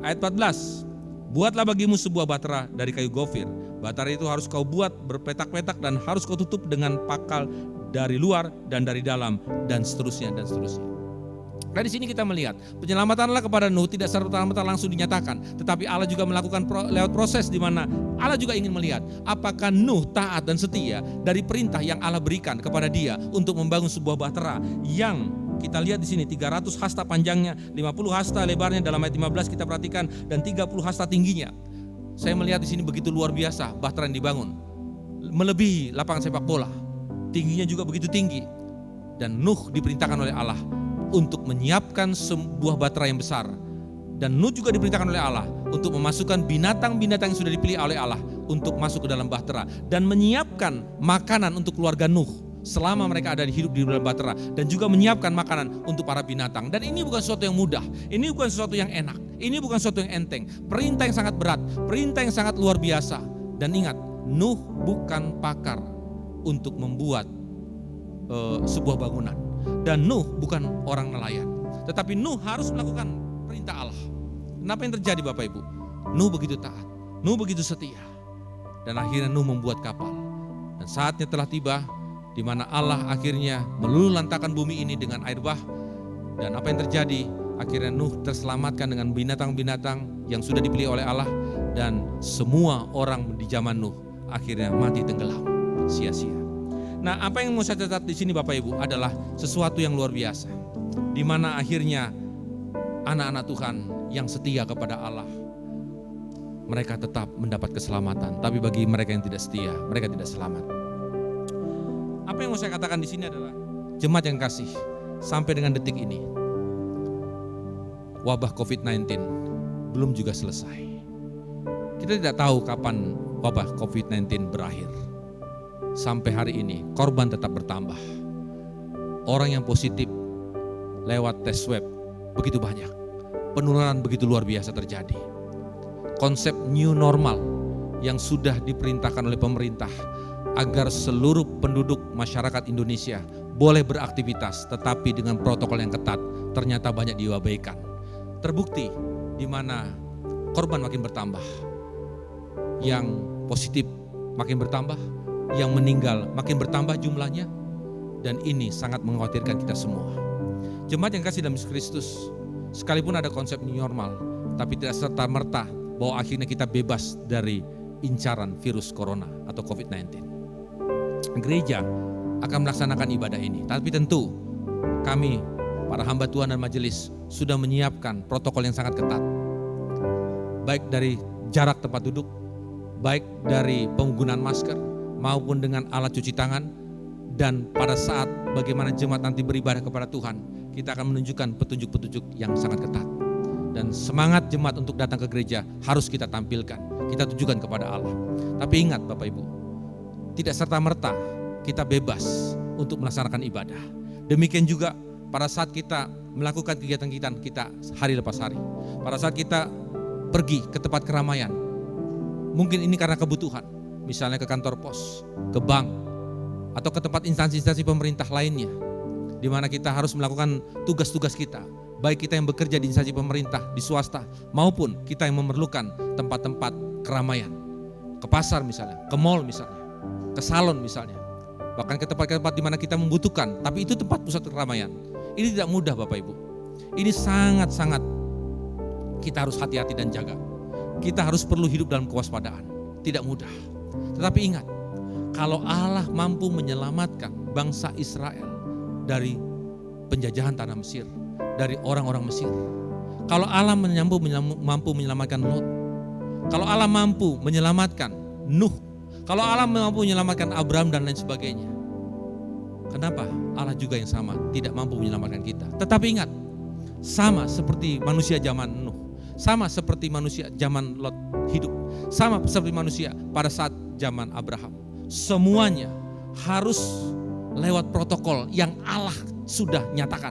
Ayat 14, buatlah bagimu sebuah bahtera dari kayu gofir. Bahtera itu harus kau buat berpetak-petak dan harus kau tutup dengan pakal dari luar dan dari dalam, dan seterusnya dan seterusnya. Dari sini kita melihat penyelamatan Allah kepada Nuh tidak serta-merta langsung dinyatakan, tetapi Allah juga melakukan lewat proses di mana Allah juga ingin melihat apakah Nuh taat dan setia dari perintah yang Allah berikan kepada dia untuk membangun sebuah bahtera yang kita lihat di sini 300 hasta panjangnya, 50 hasta lebarnya dalam ayat 15 kita perhatikan, dan 30 hasta tingginya. Saya melihat di sini begitu luar biasa bahtera yang dibangun, melebihi lapangan sepak bola. Tingginya juga begitu tinggi. Dan Nuh diperintahkan oleh Allah untuk menyiapkan sebuah bahtera yang besar. Dan Nuh juga diperintahkan oleh Allah untuk memasukkan binatang-binatang yang sudah dipilih oleh Allah untuk masuk ke dalam bahtera, dan menyiapkan makanan untuk keluarga Nuh selama mereka ada hidup di dalam bahtera, dan juga menyiapkan makanan untuk para binatang. Dan ini bukan sesuatu yang mudah, ini bukan sesuatu yang enak, ini bukan sesuatu yang enteng. Perintah yang sangat berat, perintah yang sangat luar biasa. Dan ingat, Nuh bukan pakar untuk membuat sebuah bangunan, dan Nuh bukan orang nelayan, tetapi Nuh harus melakukan perintah Allah. Kenapa yang terjadi Bapak Ibu? Nuh begitu taat, Nuh begitu setia, dan akhirnya Nuh membuat kapal. Dan saatnya telah tiba di mana Allah akhirnya meluluhlantakkan bumi ini dengan air bah. Dan apa yang terjadi? Akhirnya Nuh terselamatkan dengan binatang-binatang yang sudah dipilih oleh Allah, dan semua orang di zaman Nuh akhirnya mati tenggelam sia-sia. Nah, apa yang mau saya catat di sini Bapak Ibu adalah sesuatu yang luar biasa, di mana akhirnya anak-anak Tuhan yang setia kepada Allah, mereka tetap mendapat keselamatan. Tapi bagi mereka yang tidak setia, mereka tidak selamat. Apa yang mau saya katakan di sini adalah, jemaat yang kasih, sampai dengan detik ini wabah COVID-19 belum juga selesai. Kita tidak tahu kapan wabah COVID-19 berakhir. Sampai hari ini korban tetap bertambah. Orang yang positif lewat tes swab begitu banyak. Penularan begitu luar biasa terjadi. Konsep new normal yang sudah diperintahkan oleh pemerintah agar seluruh penduduk masyarakat Indonesia boleh beraktivitas tetapi dengan protokol yang ketat, ternyata banyak diabaikan. Terbukti di mana korban makin bertambah, yang positif makin bertambah, yang meninggal makin bertambah jumlahnya, dan ini sangat mengkhawatirkan kita semua. Jemaat yang kasih dalam Yesus Kristus, sekalipun ada konsep new normal, tapi tidak serta-merta bahwa akhirnya kita bebas dari incaran virus corona atau COVID-19. Gereja akan melaksanakan ibadah ini, tapi tentu kami para hamba Tuhan dan majelis sudah menyiapkan protokol yang sangat ketat, baik dari jarak tempat duduk, baik dari penggunaan masker maupun dengan alat cuci tangan. Dan pada saat bagaimana jemaat nanti beribadah kepada Tuhan, kita akan menunjukkan petunjuk-petunjuk yang sangat ketat. Dan semangat jemaat untuk datang ke gereja harus kita tampilkan, kita tunjukkan kepada Allah. Tapi ingat Bapak Ibu, tidak serta-merta kita bebas untuk melaksanakan ibadah. Demikian juga pada saat kita melakukan kegiatan kita hari lepas hari. Pada saat kita pergi ke tempat keramaian. Mungkin ini karena kebutuhan. Misalnya ke kantor pos, ke bank, atau ke tempat instansi-instansi pemerintah lainnya. Di mana kita harus melakukan tugas-tugas kita. Baik kita yang bekerja di instansi pemerintah, di swasta, maupun kita yang memerlukan tempat-tempat keramaian. Ke pasar misalnya, ke mall misalnya, ke salon misalnya. Bahkan ke tempat-tempat di mana kita membutuhkan, tapi itu tempat pusat keramaian. Ini tidak mudah Bapak Ibu. Ini sangat-sangat kita harus hati-hati dan jaga. Kita harus perlu hidup dalam kewaspadaan. Tidak mudah. Tetapi ingat, kalau Allah mampu menyelamatkan bangsa Israel dari penjajahan tanah Mesir, dari orang-orang Mesir. Kalau Allah mampu menyelamatkan Lot. Kalau Allah mampu menyelamatkan Nuh. Kalau Allah mampu menyelamatkan Abraham dan lain sebagainya. Kenapa Allah juga yang sama tidak mampu menyelamatkan kita? Tetapi ingat, sama seperti manusia zaman Nuh, sama seperti manusia zaman Lot hidup, sama seperti manusia pada saat zaman Abraham. Semuanya harus lewat protokol yang Allah sudah nyatakan.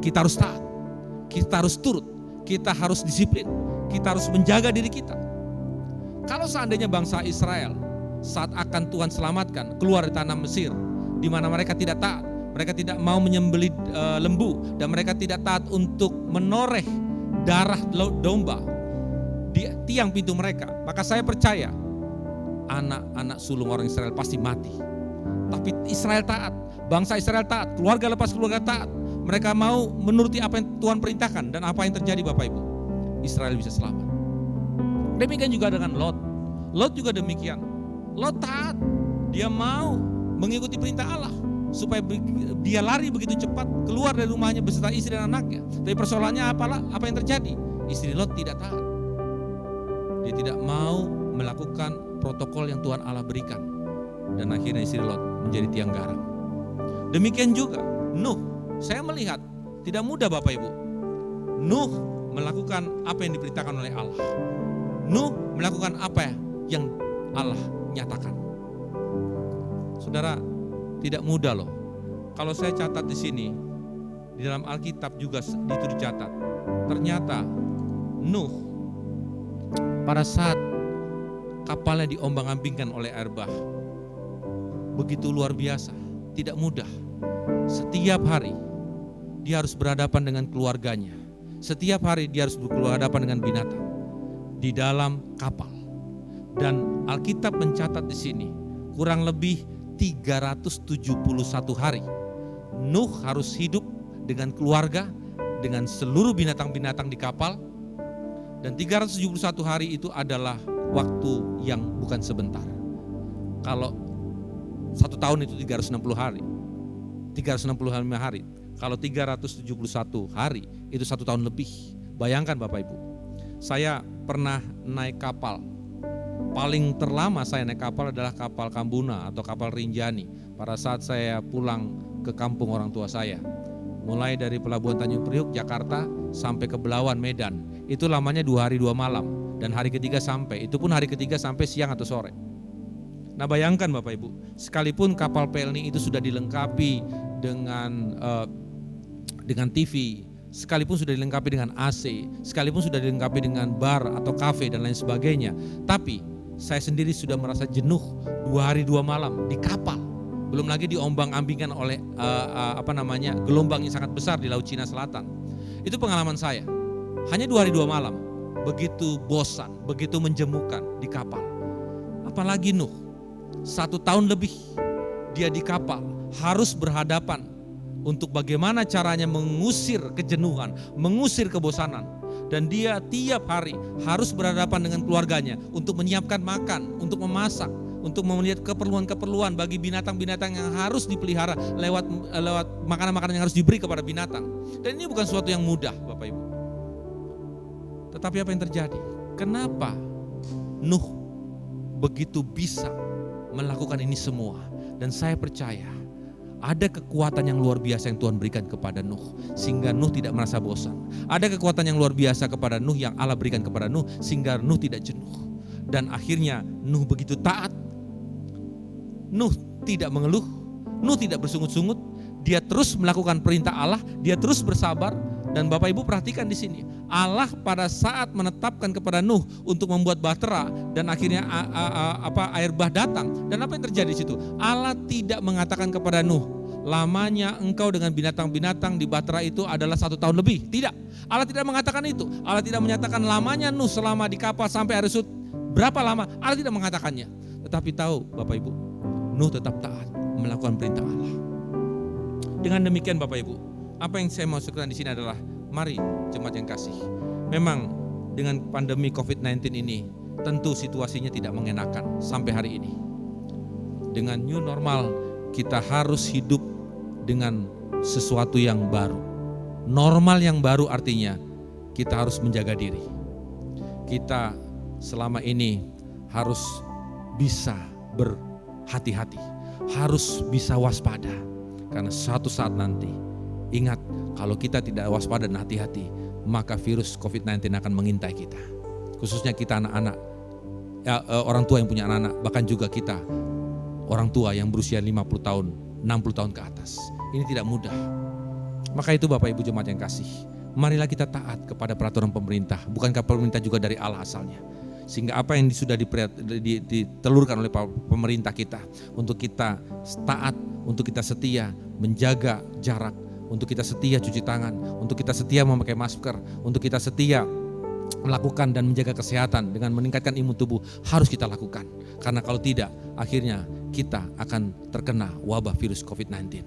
Kita harus taat, kita harus turut, kita harus disiplin, kita harus menjaga diri kita. Kalau seandainya bangsa Israel saat akan Tuhan selamatkan keluar dari tanah Mesir, di mana mereka tidak taat, mereka tidak mau menyembelih lembu, dan mereka tidak taat untuk menoreh darah domba di tiang pintu mereka, maka saya percaya anak-anak sulung orang Israel pasti mati. Tapi Israel taat, bangsa Israel taat, keluarga lepas keluarga taat. Mereka mau menuruti apa yang Tuhan perintahkan, dan apa yang terjadi Bapak Ibu? Israel bisa selamat. Demikian juga dengan Lot. Lot juga demikian. Lot taat, dia mau mengikuti perintah Allah supaya dia lari begitu cepat keluar dari rumahnya beserta istri dan anaknya. Tapi persoalannya apa yang terjadi? Istri Lot tidak taat. Dia tidak mau melakukan protokol yang Tuhan Allah berikan, dan akhirnya istri Lot menjadi tiang garam. Demikian juga Nuh. Saya melihat tidak mudah Bapak Ibu. Nuh melakukan apa yang diperintahkan oleh Allah. Nuh melakukan apa yang Allah nyatakan. Saudara, tidak mudah loh. Kalau saya catat di sini, di dalam Alkitab juga itu dicatat. Ternyata Nuh pada saat kapalnya diombang-ambingkan oleh air bah, begitu luar biasa, tidak mudah. Setiap hari dia harus berhadapan dengan keluarganya. Setiap hari dia harus berhadapan dengan binatang di dalam kapal. Dan Alkitab mencatat di sini kurang lebih 371 hari Nuh harus hidup dengan keluarga, dengan seluruh binatang-binatang di kapal. Dan 371 hari itu adalah waktu yang bukan sebentar. Kalau 1 tahun itu 360 hari, 365 hari. Kalau 371 hari itu 1 tahun lebih. Bayangkan Bapak Ibu. Saya pernah naik kapal. Paling terlama saya naik kapal adalah kapal Kambuna atau kapal Rinjani pada saat saya pulang ke kampung orang tua saya. Mulai dari Pelabuhan Tanjung Priuk, Jakarta sampai ke Belawan, Medan. Itu lamanya 2 hari 2 malam, dan hari ketiga sampai. Itu pun hari ketiga sampai siang atau sore. Nah bayangkan Bapak Ibu, sekalipun kapal Pelni itu sudah dilengkapi dengan TV, sekalipun sudah dilengkapi dengan AC, sekalipun sudah dilengkapi dengan bar atau kafe dan lain sebagainya, tapi saya sendiri sudah merasa jenuh 2 hari 2 malam di kapal. Belum lagi diombang-ambingkan oleh gelombang yang sangat besar di Laut Cina Selatan. Itu pengalaman saya. Hanya 2 hari 2 malam, begitu bosan, begitu menjemukan di kapal. Apalagi Nuh, 1 tahun lebih dia di kapal, harus berhadapan untuk bagaimana caranya mengusir kejenuhan, mengusir kebosanan. Dan dia tiap hari harus berhadapan dengan keluarganya untuk menyiapkan makan, untuk memasak, untuk melihat keperluan-keperluan bagi binatang-binatang yang harus dipelihara lewat makanan-makanan yang harus diberi kepada binatang. Dan ini bukan sesuatu yang mudah Bapak Ibu. Tetapi apa yang terjadi? Kenapa Nuh begitu bisa melakukan ini semua? Dan saya percaya ada kekuatan yang luar biasa yang Tuhan berikan kepada Nuh, sehingga Nuh tidak merasa bosan. Ada kekuatan yang luar biasa kepada Nuh yang Allah berikan kepada Nuh, sehingga Nuh tidak jenuh. Dan akhirnya Nuh begitu taat. Nuh tidak mengeluh, Nuh tidak bersungut-sungut, dia terus melakukan perintah Allah, dia terus bersabar. Dan Bapak Ibu perhatikan di sini, Allah pada saat menetapkan kepada Nuh untuk membuat bahtera dan akhirnya air bah datang. Dan apa yang terjadi di situ? Allah tidak mengatakan kepada Nuh, lamanya engkau dengan binatang-binatang di bahtera itu adalah 1 tahun lebih. Tidak, Allah tidak mengatakan itu. Allah tidak menyatakan lamanya Nuh selama di kapal sampai air surut berapa lama. Allah tidak mengatakannya. Tetapi tahu Bapak Ibu, Nuh tetap taat melakukan perintah Allah. Dengan demikian Bapak Ibu, apa yang saya mau sebutkan di sini adalah, mari jemaat yang kasih. Memang dengan pandemi COVID-19 ini tentu situasinya tidak mengenakan sampai hari ini. Dengan new normal kita harus hidup dengan sesuatu yang baru. Normal yang baru artinya kita harus menjaga diri. Kita selama ini harus bisa berhati-hati, harus bisa waspada. Karena suatu saat nanti, ingat, kalau kita tidak waspada dan hati-hati, maka virus COVID-19 akan mengintai kita. Khususnya kita anak-anak, orang tua yang punya anak-anak, bahkan juga kita, orang tua yang berusia 50 tahun, 60 tahun ke atas. Ini tidak mudah. Maka itu Bapak Ibu jemaat yang kasih, marilah kita taat kepada peraturan pemerintah. Bukankah pemerintah juga dari Allah asalnya? Sehingga apa yang sudah ditelurkan oleh pemerintah kita, untuk kita taat, untuk kita setia, menjaga jarak, untuk kita setia cuci tangan, untuk kita setia memakai masker, untuk kita setia melakukan dan menjaga kesehatan dengan meningkatkan imun tubuh, harus kita lakukan. Karena kalau tidak, akhirnya kita akan terkena wabah virus COVID-19.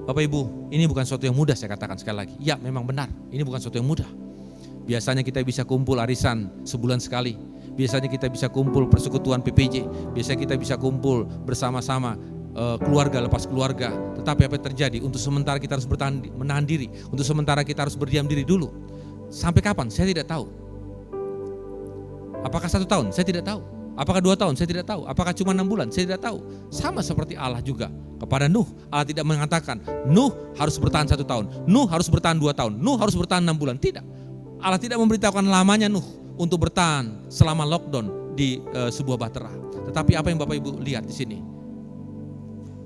Bapak Ibu, ini bukan sesuatu yang mudah, saya katakan sekali lagi. Ya, memang benar, ini bukan sesuatu yang mudah. Biasanya kita bisa kumpul arisan sebulan sekali. Biasanya kita bisa kumpul persekutuan PPJ. Biasanya kita bisa kumpul bersama-sama keluarga lepas keluarga. Tetapi apa yang terjadi? Untuk sementara kita harus menahan diri. Untuk sementara kita harus berdiam diri dulu. Sampai kapan? Saya tidak tahu. Apakah 1 tahun? Saya tidak tahu. Apakah 2 tahun? Saya tidak tahu. Apakah cuma 6 bulan? Saya tidak tahu. Sama seperti Allah juga. Kepada Nuh, Allah tidak mengatakan Nuh harus bertahan 1 tahun, Nuh harus bertahan 2 tahun, Nuh harus bertahan 6 bulan. Tidak. Allah tidak memberitahukan lamanya Nuh untuk bertahan selama lockdown di sebuah bahtera. Tetapi apa yang Bapak Ibu lihat di sini?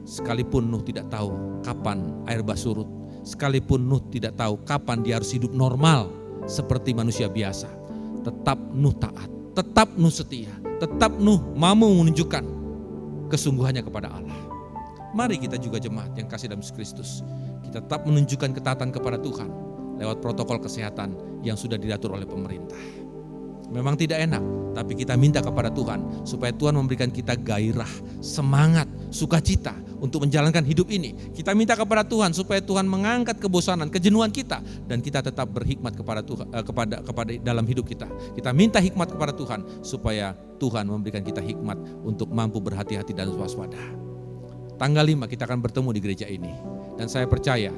Sekalipun Nuh tidak tahu kapan air bah surut, sekalipun Nuh tidak tahu kapan dia harus hidup normal seperti manusia biasa, tetap Nuh taat, tetap Nuh setia, tetap Nuh mau menunjukkan kesungguhannya kepada Allah. Mari kita juga jemaat yang kasih dalam Yesus Kristus, kita tetap menunjukkan ketaatan kepada Tuhan lewat protokol kesehatan yang sudah diatur oleh pemerintah. Memang tidak enak, tapi kita minta kepada Tuhan supaya Tuhan memberikan kita gairah, semangat, sukacita untuk menjalankan hidup ini. Kita minta kepada Tuhan supaya Tuhan mengangkat kebosanan, kejenuhan kita, dan kita tetap berhikmat kepada Tuhan, kepada dalam hidup kita. Kita minta hikmat kepada Tuhan supaya Tuhan memberikan kita hikmat untuk mampu berhati-hati dan waspada. Tanggal 5 kita akan bertemu di gereja ini, dan saya percaya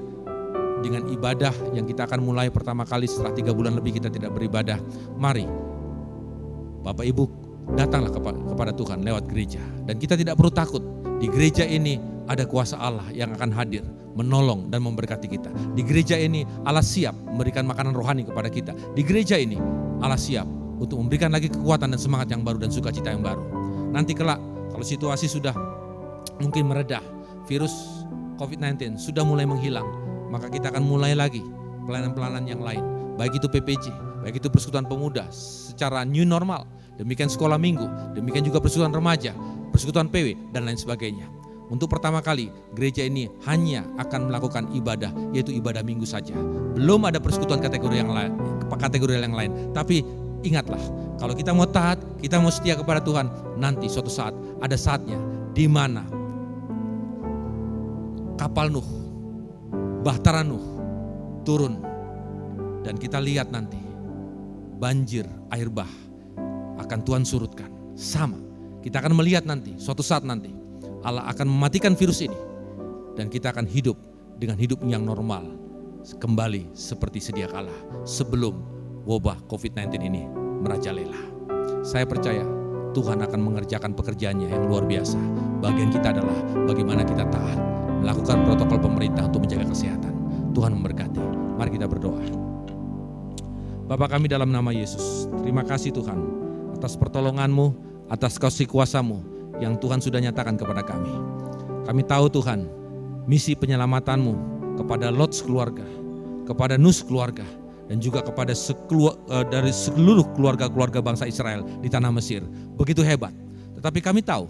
dengan ibadah yang kita akan mulai pertama kali setelah 3 bulan lebih kita tidak beribadah. Mari Bapak Ibu datanglah kepada Tuhan lewat gereja, dan kita tidak perlu takut. Di gereja ini ada kuasa Allah yang akan hadir, menolong dan memberkati kita. Di gereja ini Allah siap memberikan makanan rohani kepada kita. Di gereja ini Allah siap untuk memberikan lagi kekuatan dan semangat yang baru dan sukacita yang baru. Nanti kelak kalau situasi sudah mungkin meredah, virus COVID-19 sudah mulai menghilang, maka kita akan mulai lagi pelayanan-pelayanan yang lain. Baik itu PPJ, baik itu persekutuan pemuda secara new normal, demikian sekolah minggu, demikian juga persekutuan remaja, persekutuan PW dan lain sebagainya. Untuk pertama kali gereja ini hanya akan melakukan ibadah, yaitu ibadah minggu saja. Belum ada persekutuan kategori yang lain. Tapi ingatlah, kalau kita mau taat, kita mau setia kepada Tuhan, nanti suatu saat ada saatnya di mana kapal Nuh, bahtera Nuh turun, dan kita lihat nanti banjir air bah akan Tuhan surutkan. Sama, kita akan melihat nanti suatu saat nanti Allah akan mematikan virus ini, dan kita akan hidup dengan hidup yang normal kembali seperti sedia kala sebelum wabah COVID-19 ini merajalela. Saya percaya Tuhan akan mengerjakan pekerjaannya yang luar biasa. Bagian kita adalah bagaimana kita taat melakukan protokol pemerintah untuk menjaga kesehatan. Tuhan memberkati. Mari kita berdoa. Bapa kami dalam nama Yesus, terima kasih Tuhan atas pertolongan-Mu, atas kasih kuasa-Mu yang Tuhan sudah nyatakan kepada kami. Kami tahu Tuhan, misi penyelamatanmu kepada Lot keluarga, kepada Nus keluarga, dan juga kepada dari seluruh keluarga-keluarga bangsa Israel di tanah Mesir. Begitu hebat. Tetapi kami tahu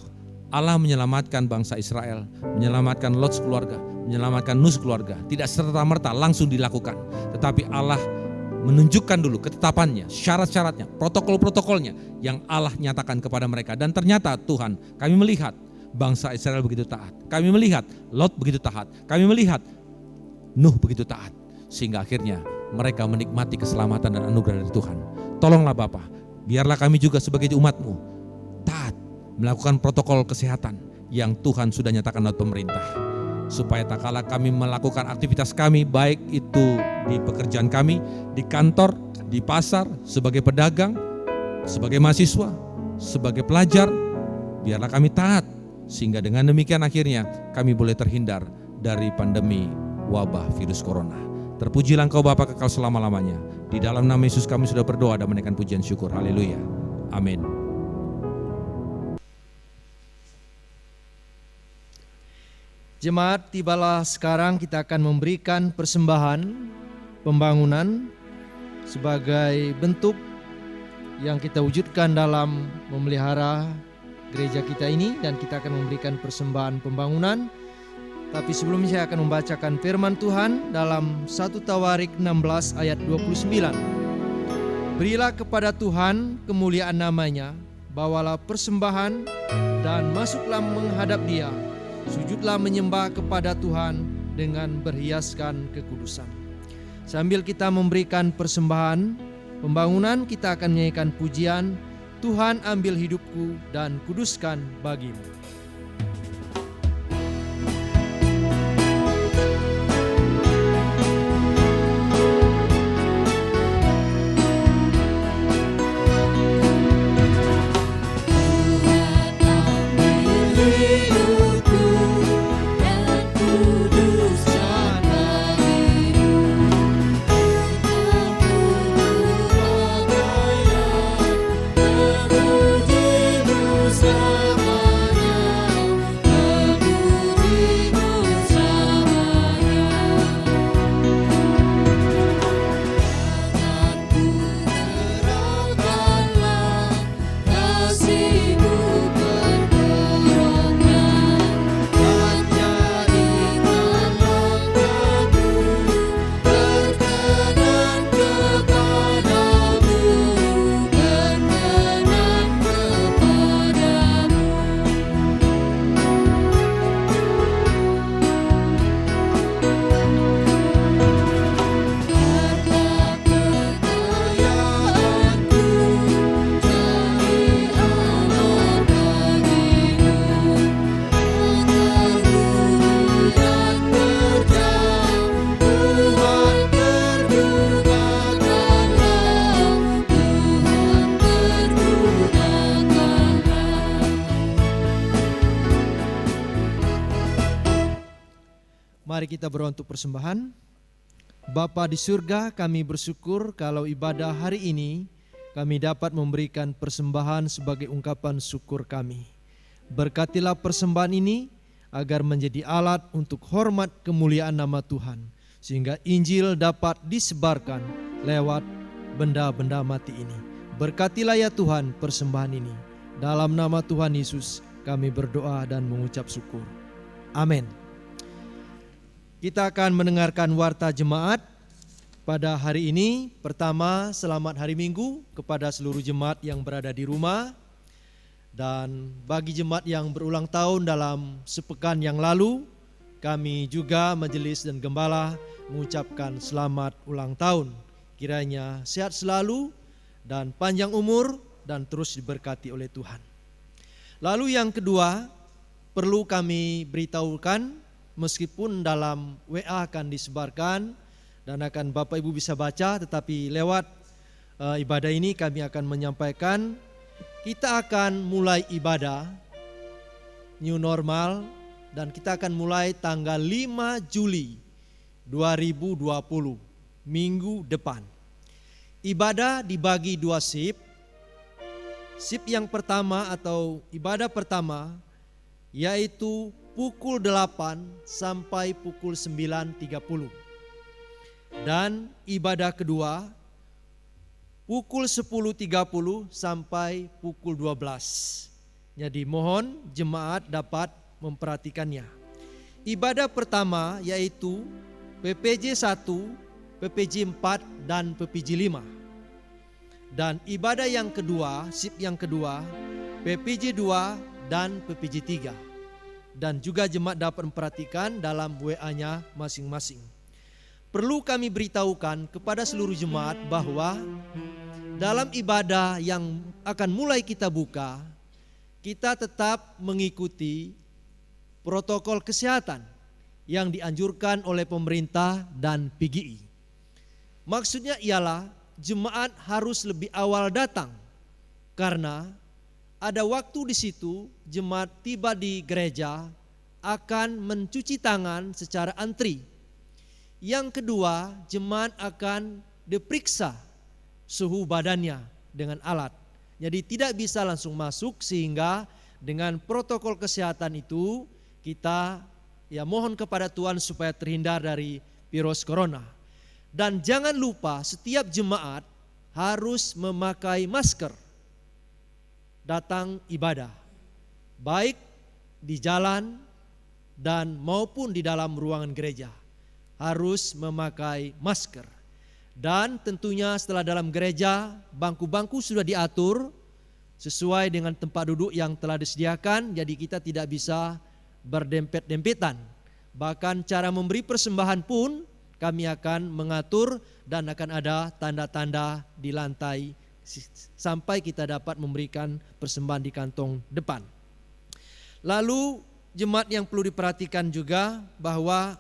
Allah menyelamatkan bangsa Israel, menyelamatkan Lot keluarga, menyelamatkan Nus keluarga. Tidak serta-merta langsung dilakukan. Tetapi Allah menunjukkan dulu ketetapannya, syarat-syaratnya, protokol-protokolnya yang Allah nyatakan kepada mereka. Dan ternyata Tuhan, kami melihat bangsa Israel begitu taat. Kami melihat Lot begitu taat. Kami melihat Nuh begitu taat. Sehingga akhirnya mereka menikmati keselamatan dan anugerah dari Tuhan. Tolonglah Bapa, biarlah kami juga sebagai umat-Mu taat melakukan protokol kesehatan yang Tuhan sudah nyatakan lewat pemerintah. Supaya tak kala kami melakukan aktivitas kami, baik itu di pekerjaan kami, di kantor, di pasar, sebagai pedagang, sebagai mahasiswa, sebagai pelajar, biarlah kami taat. Sehingga dengan demikian akhirnya kami boleh terhindar dari pandemi wabah virus corona. Terpujilah Engkau Bapa kekal selama-lamanya. Di dalam nama Yesus kami sudah berdoa dan menaikkan pujian syukur. Haleluya. Amin. Jemaat, tibalah sekarang kita akan memberikan persembahan pembangunan sebagai bentuk yang kita wujudkan dalam memelihara gereja kita ini, dan kita akan memberikan persembahan pembangunan. Tapi sebelumnya saya akan membacakan firman Tuhan dalam 1 Tawarik 16 ayat 29. Berilah kepada Tuhan kemuliaan namanya, bawalah persembahan dan masuklah menghadap Dia. Sujudlah menyembah kepada Tuhan dengan berhiaskan kekudusan. Sambil kita memberikan persembahan pembangunan, kita akan menyanyikan pujian, Tuhan ambil hidupku dan kuduskan bagimu. Mari kita berdoa untuk persembahan. Bapa di surga, kami bersyukur kalau ibadah hari ini kami dapat memberikan persembahan sebagai ungkapan syukur kami. Berkatilah persembahan ini agar menjadi alat untuk hormat kemuliaan nama Tuhan, sehingga Injil dapat disebarkan lewat benda-benda mati ini. Berkatilah ya Tuhan persembahan ini. Dalam nama Tuhan Yesus kami berdoa dan mengucap syukur. Amin. Kita akan mendengarkan warta jemaat pada hari ini. Pertama, selamat hari Minggu kepada seluruh jemaat yang berada di rumah. Dan bagi jemaat yang berulang tahun dalam sepekan yang lalu, kami juga majelis dan gembala mengucapkan selamat ulang tahun. Kiranya sehat selalu dan panjang umur dan terus diberkati oleh Tuhan. Lalu yang kedua, perlu kami beritahukan, meskipun dalam WA akan disebarkan dan akan Bapak Ibu bisa baca, tetapi lewat ibadah ini kami akan menyampaikan, kita akan mulai ibadah new normal dan kita akan mulai tanggal 5 Juli 2020, minggu depan. Ibadah dibagi dua shift. Shift yang pertama atau ibadah pertama yaitu pukul 8 sampai pukul 9.30. Dan ibadah kedua pukul 10.30 sampai pukul 12. Jadi mohon jemaat dapat memperhatikannya. Ibadah pertama yaitu PPJ 1, PPJ 4, dan PPJ 5. Dan ibadah yang kedua, sip yang kedua, PPJ 2 dan PPJ 3. Dan juga jemaat dapat memperhatikan dalam WA-nya masing-masing. Perlu kami beritahukan kepada seluruh jemaat bahwa dalam ibadah yang akan mulai kita buka, kita tetap mengikuti protokol kesehatan yang dianjurkan oleh pemerintah dan PGI. Maksudnya ialah jemaat harus lebih awal datang karena ada waktu di situ jemaat tiba di gereja akan mencuci tangan secara antri. Yang kedua, jemaat akan diperiksa suhu badannya dengan alat. Jadi tidak bisa langsung masuk, sehingga dengan protokol kesehatan itu kita mohon kepada Tuhan supaya terhindar dari virus corona. Dan jangan lupa setiap jemaat harus memakai masker datang ibadah, baik di jalan dan maupun di dalam ruangan gereja. Harus memakai masker. Dan tentunya setelah dalam gereja, bangku-bangku sudah diatur sesuai dengan tempat duduk yang telah disediakan, jadi kita tidak bisa berdempet-dempetan. Bahkan cara memberi persembahan pun kami akan mengatur dan akan ada tanda-tanda di lantai sampai kita dapat memberikan persembahan di kantong depan. Lalu jemaat yang perlu diperhatikan juga bahwa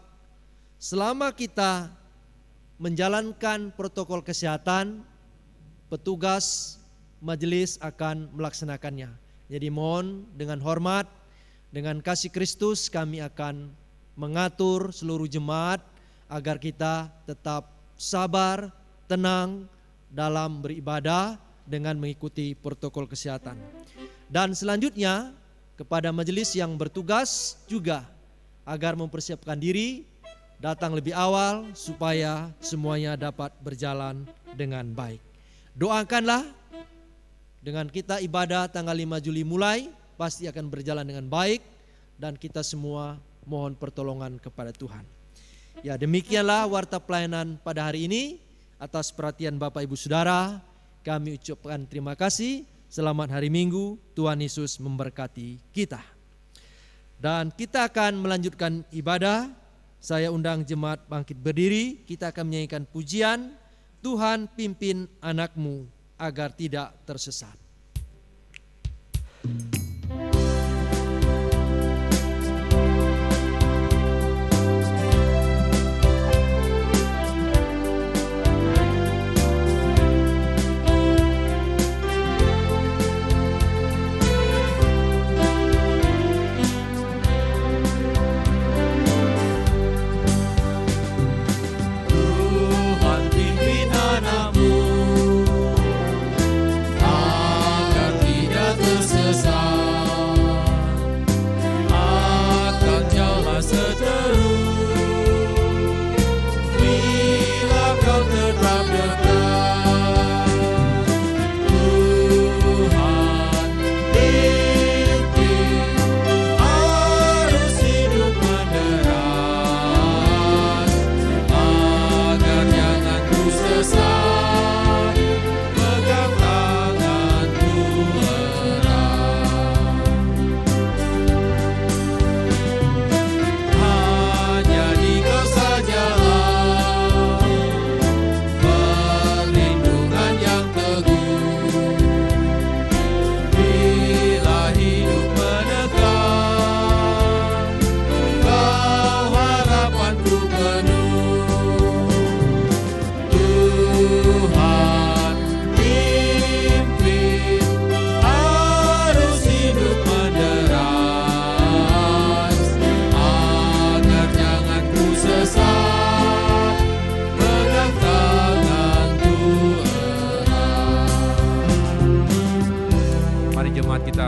selama kita menjalankan protokol kesehatan, petugas majelis akan melaksanakannya. Jadi mohon dengan hormat, dengan kasih Kristus kami akan mengatur seluruh jemaat agar kita tetap sabar, tenang dalam beribadah dengan mengikuti protokol kesehatan. Dan selanjutnya kepada majelis yang bertugas juga agar mempersiapkan diri datang lebih awal supaya semuanya dapat berjalan dengan baik. Doakanlah dengan kita ibadah tanggal 5 Juli mulai pasti akan berjalan dengan baik dan kita semua mohon pertolongan kepada Tuhan. Ya, demikianlah warta pelayanan pada hari ini. Atas perhatian Bapak Ibu Saudara, kami ucapkan terima kasih. Selamat hari Minggu, Tuhan Yesus memberkati kita. Dan kita akan melanjutkan ibadah. Saya undang jemaat bangkit berdiri, kita akan menyanyikan pujian, Tuhan pimpin anakmu agar tidak tersesat. Tuhan pimpin anakmu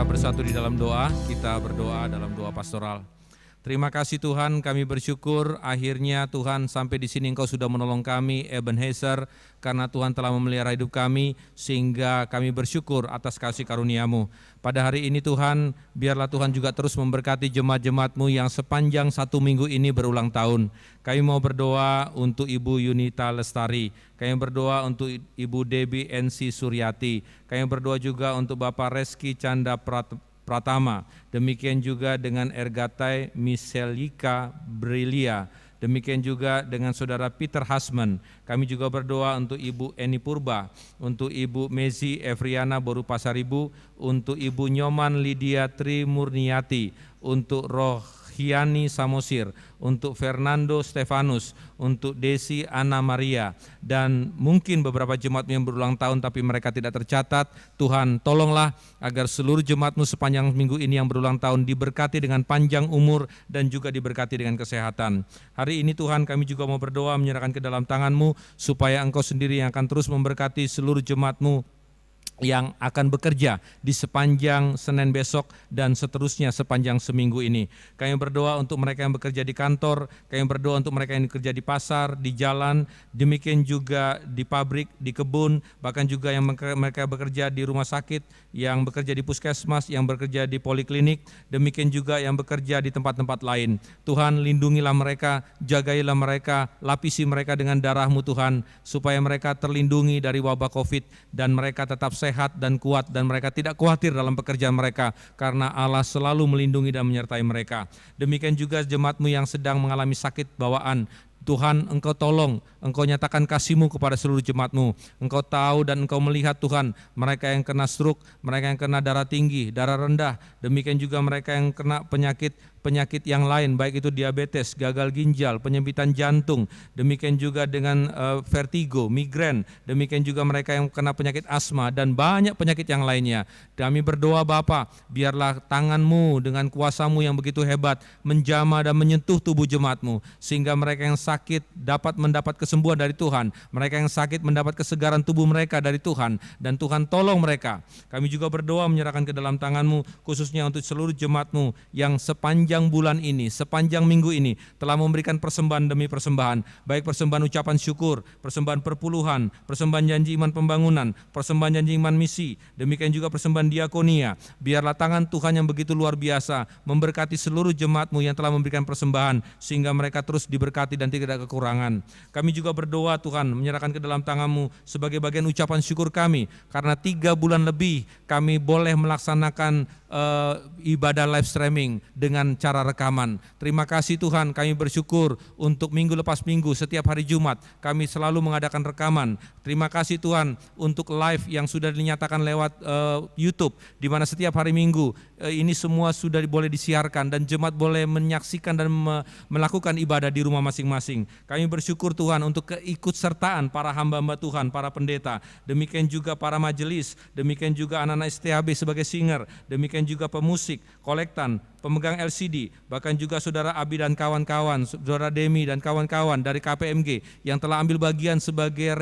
bersatu di dalam doa, kita berdoa dalam doa pastoral. Terima kasih Tuhan, kami bersyukur akhirnya Tuhan sampai di sini Engkau sudah menolong kami, Ebenezer, karena Tuhan telah memelihara hidup kami, sehingga kami bersyukur atas kasih karunia-Mu. Pada hari ini Tuhan, biarlah Tuhan juga terus memberkati jemaat-jemaat-Mu yang sepanjang 1 minggu ini berulang tahun. Kami mau berdoa untuk Ibu Yunita Lestari, kami berdoa untuk Ibu Debbie NC Suryati, kami berdoa juga untuk Bapak Reski Canda Pratama, demikian juga dengan Ergatai Miselika Brilia, demikian juga dengan Saudara Peter Hasman. Kami juga berdoa untuk Ibu Eni Purba, untuk Ibu Mezi Evriana Boru Pasaribu, untuk Ibu Nyoman Lydia Trimurniati, untuk Rohiani Samosir, untuk Fernando Stefanus, untuk Desi Ana Maria, dan mungkin beberapa jemaat yang berulang tahun tapi mereka tidak tercatat. Tuhan tolonglah agar seluruh jemaat-Mu sepanjang minggu ini yang berulang tahun diberkati dengan panjang umur dan juga diberkati dengan kesehatan. Hari ini Tuhan kami juga mau berdoa menyerahkan ke dalam tangan-Mu supaya Engkau sendiri yang akan terus memberkati seluruh jemaat-Mu yang akan bekerja di sepanjang Senin besok dan seterusnya sepanjang seminggu ini. Kami berdoa untuk mereka yang bekerja di kantor, kami berdoa untuk mereka yang bekerja di pasar, di jalan, demikian juga di pabrik, di kebun, bahkan juga yang mereka bekerja di rumah sakit, yang bekerja di puskesmas, yang bekerja di poliklinik, demikian juga yang bekerja di tempat-tempat lain. Tuhan lindungilah mereka, jagailah mereka, lapisi mereka dengan darah-Mu Tuhan, supaya mereka terlindungi dari wabah COVID dan mereka tetap sehat dan kuat dan mereka tidak khawatir dalam pekerjaan mereka karena Allah selalu melindungi dan menyertai mereka. Demikian juga jemaat-Mu yang sedang mengalami sakit bawaan, Tuhan Engkau tolong, Engkau nyatakan kasih-Mu kepada seluruh jemaat-Mu. Engkau tahu dan Engkau melihat Tuhan, mereka yang kena stroke, mereka yang kena darah tinggi, darah rendah, demikian juga mereka yang kena penyakit yang lain, baik itu diabetes, gagal ginjal, penyempitan jantung, demikian juga dengan vertigo, migrain, demikian juga mereka yang kena penyakit asma dan banyak penyakit yang lainnya. Kami berdoa Bapa, biarlah tangan-Mu dengan kuasa-Mu yang begitu hebat menjamah dan menyentuh tubuh jemaat-Mu, sehingga mereka yang sakit dapat mendapat kesembuhan dari Tuhan, mereka yang sakit mendapat kesegaran tubuh mereka dari Tuhan, dan Tuhan tolong mereka. Kami juga berdoa menyerahkan ke dalam tangan-Mu, khususnya untuk seluruh jemaat-Mu yang sepanjang bulan ini, sepanjang minggu ini telah memberikan persembahan demi persembahan, baik persembahan ucapan syukur, persembahan perpuluhan, persembahan janji iman pembangunan, persembahan janji iman misi, demikian juga persembahan diakonia. Biarlah tangan Tuhan yang begitu luar biasa memberkati seluruh jemaat-Mu yang telah memberikan persembahan, sehingga mereka terus diberkati dan tidak kekurangan. Kami juga berdoa Tuhan menyerahkan ke dalam tangan-Mu sebagai bagian ucapan syukur kami, karena 3 bulan lebih kami boleh melaksanakan ibadah live streaming dengan cara rekaman. Terima kasih Tuhan, kami bersyukur untuk minggu lepas minggu setiap hari Jumat kami selalu mengadakan rekaman. Terima kasih Tuhan untuk live yang sudah dinyatakan lewat YouTube, di mana setiap hari Minggu ini semua sudah boleh disiarkan dan jemaat boleh menyaksikan dan melakukan ibadah di rumah masing-masing. Kami bersyukur Tuhan untuk keikutsertaan para hamba-hamba Tuhan, para pendeta, demikian juga para majelis, demikian juga anak-anak STHB sebagai singer, demikian juga pemusik, kolektan, pemegang LCD, bahkan juga saudara Abi dan kawan-kawan, saudara Demi dan kawan-kawan dari KPMG yang telah ambil bagian sebagai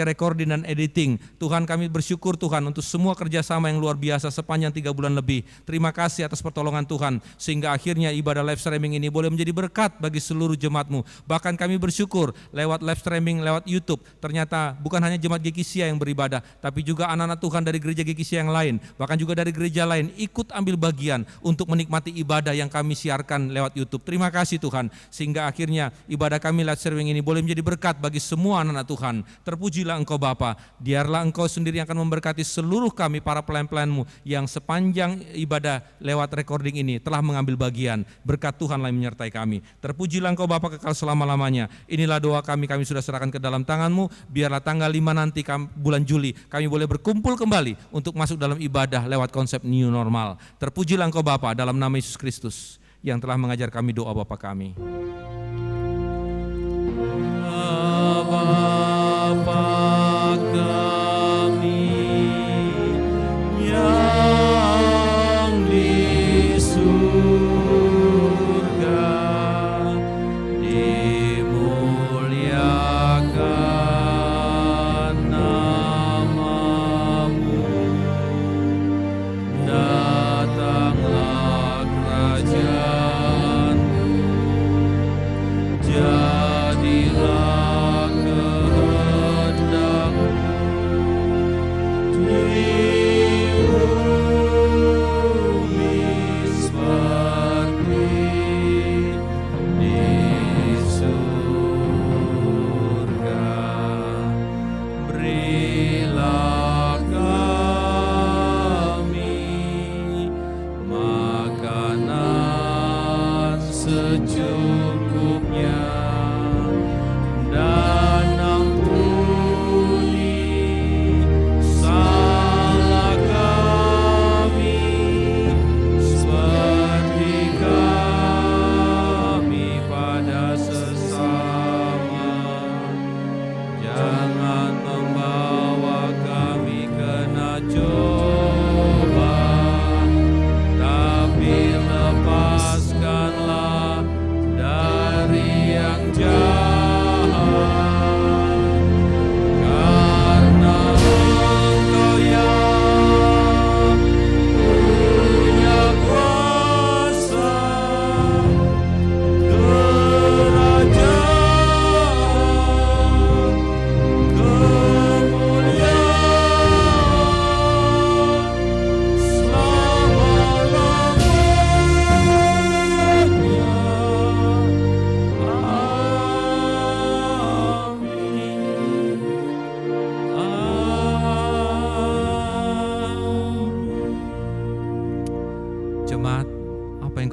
recording dan editing. Tuhan kami bersyukur Tuhan untuk semua kerjasama yang luar biasa sepanjang 3 bulan lebih. Terima kasih atas pertolongan Tuhan, sehingga akhirnya ibadah live streaming ini boleh menjadi berkat bagi seluruh jemaat-Mu. Bahkan kami bersyukur lewat live streaming, lewat YouTube, ternyata bukan hanya jemaat GKSIA yang beribadah, tapi juga anak-anak Tuhan dari gereja GKSIA yang lain, bahkan juga dari gereja lain ikut ambil bagian untuk menikmati ibadah yang kami siarkan lewat YouTube. Terima kasih Tuhan, sehingga akhirnya ibadah kami live streaming ini boleh menjadi berkat bagi semua anak-anak Tuhan. Terpujilah Engkau Bapa, biarlah Engkau sendiri yang akan memberkati seluruh kami para pelayan-pelayan-Mu yang sepanjang ibadah lewat recording ini telah mengambil bagian. Berkat Tuhan yang menyertai kami. Terpujilah Engkau Bapa kekal selama-lamanya. Inilah doa kami sudah serahkan ke dalam tangan-Mu. Biarlah tanggal 5 nanti bulan Juli kami boleh berkumpul kembali untuk masuk dalam ibadah lewat konsep new normal. Terpujilah Engkau Bapa, dalam nama Yesus Kristus yang telah mengajar kami doa Bapa kami. Bapa kami yang di surga, dimuliakan nama-Mu.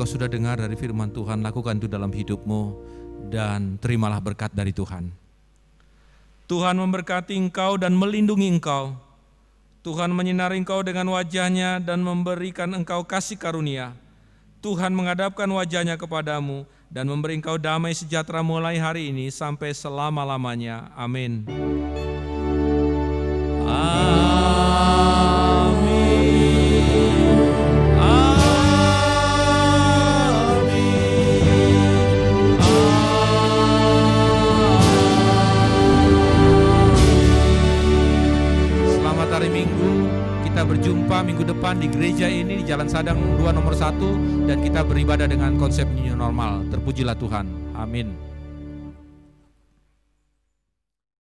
engkau sudah dengar dari firman Tuhan, lakukan itu dalam hidupmu dan terimalah berkat dari Tuhan. Tuhan memberkati engkau dan melindungi engkau. Tuhan menyinari engkau dengan wajah-Nya dan memberikan engkau kasih karunia. Tuhan menghadapkan wajah-Nya kepadamu dan memberi engkau damai sejahtera mulai hari ini sampai selama-lamanya. Amin. Selamat hari Minggu. Kita berjumpa minggu depan di gereja ini di Jalan Sadang 2 nomor 1 dan kita beribadah dengan konsep new normal. Terpujilah Tuhan. Amin.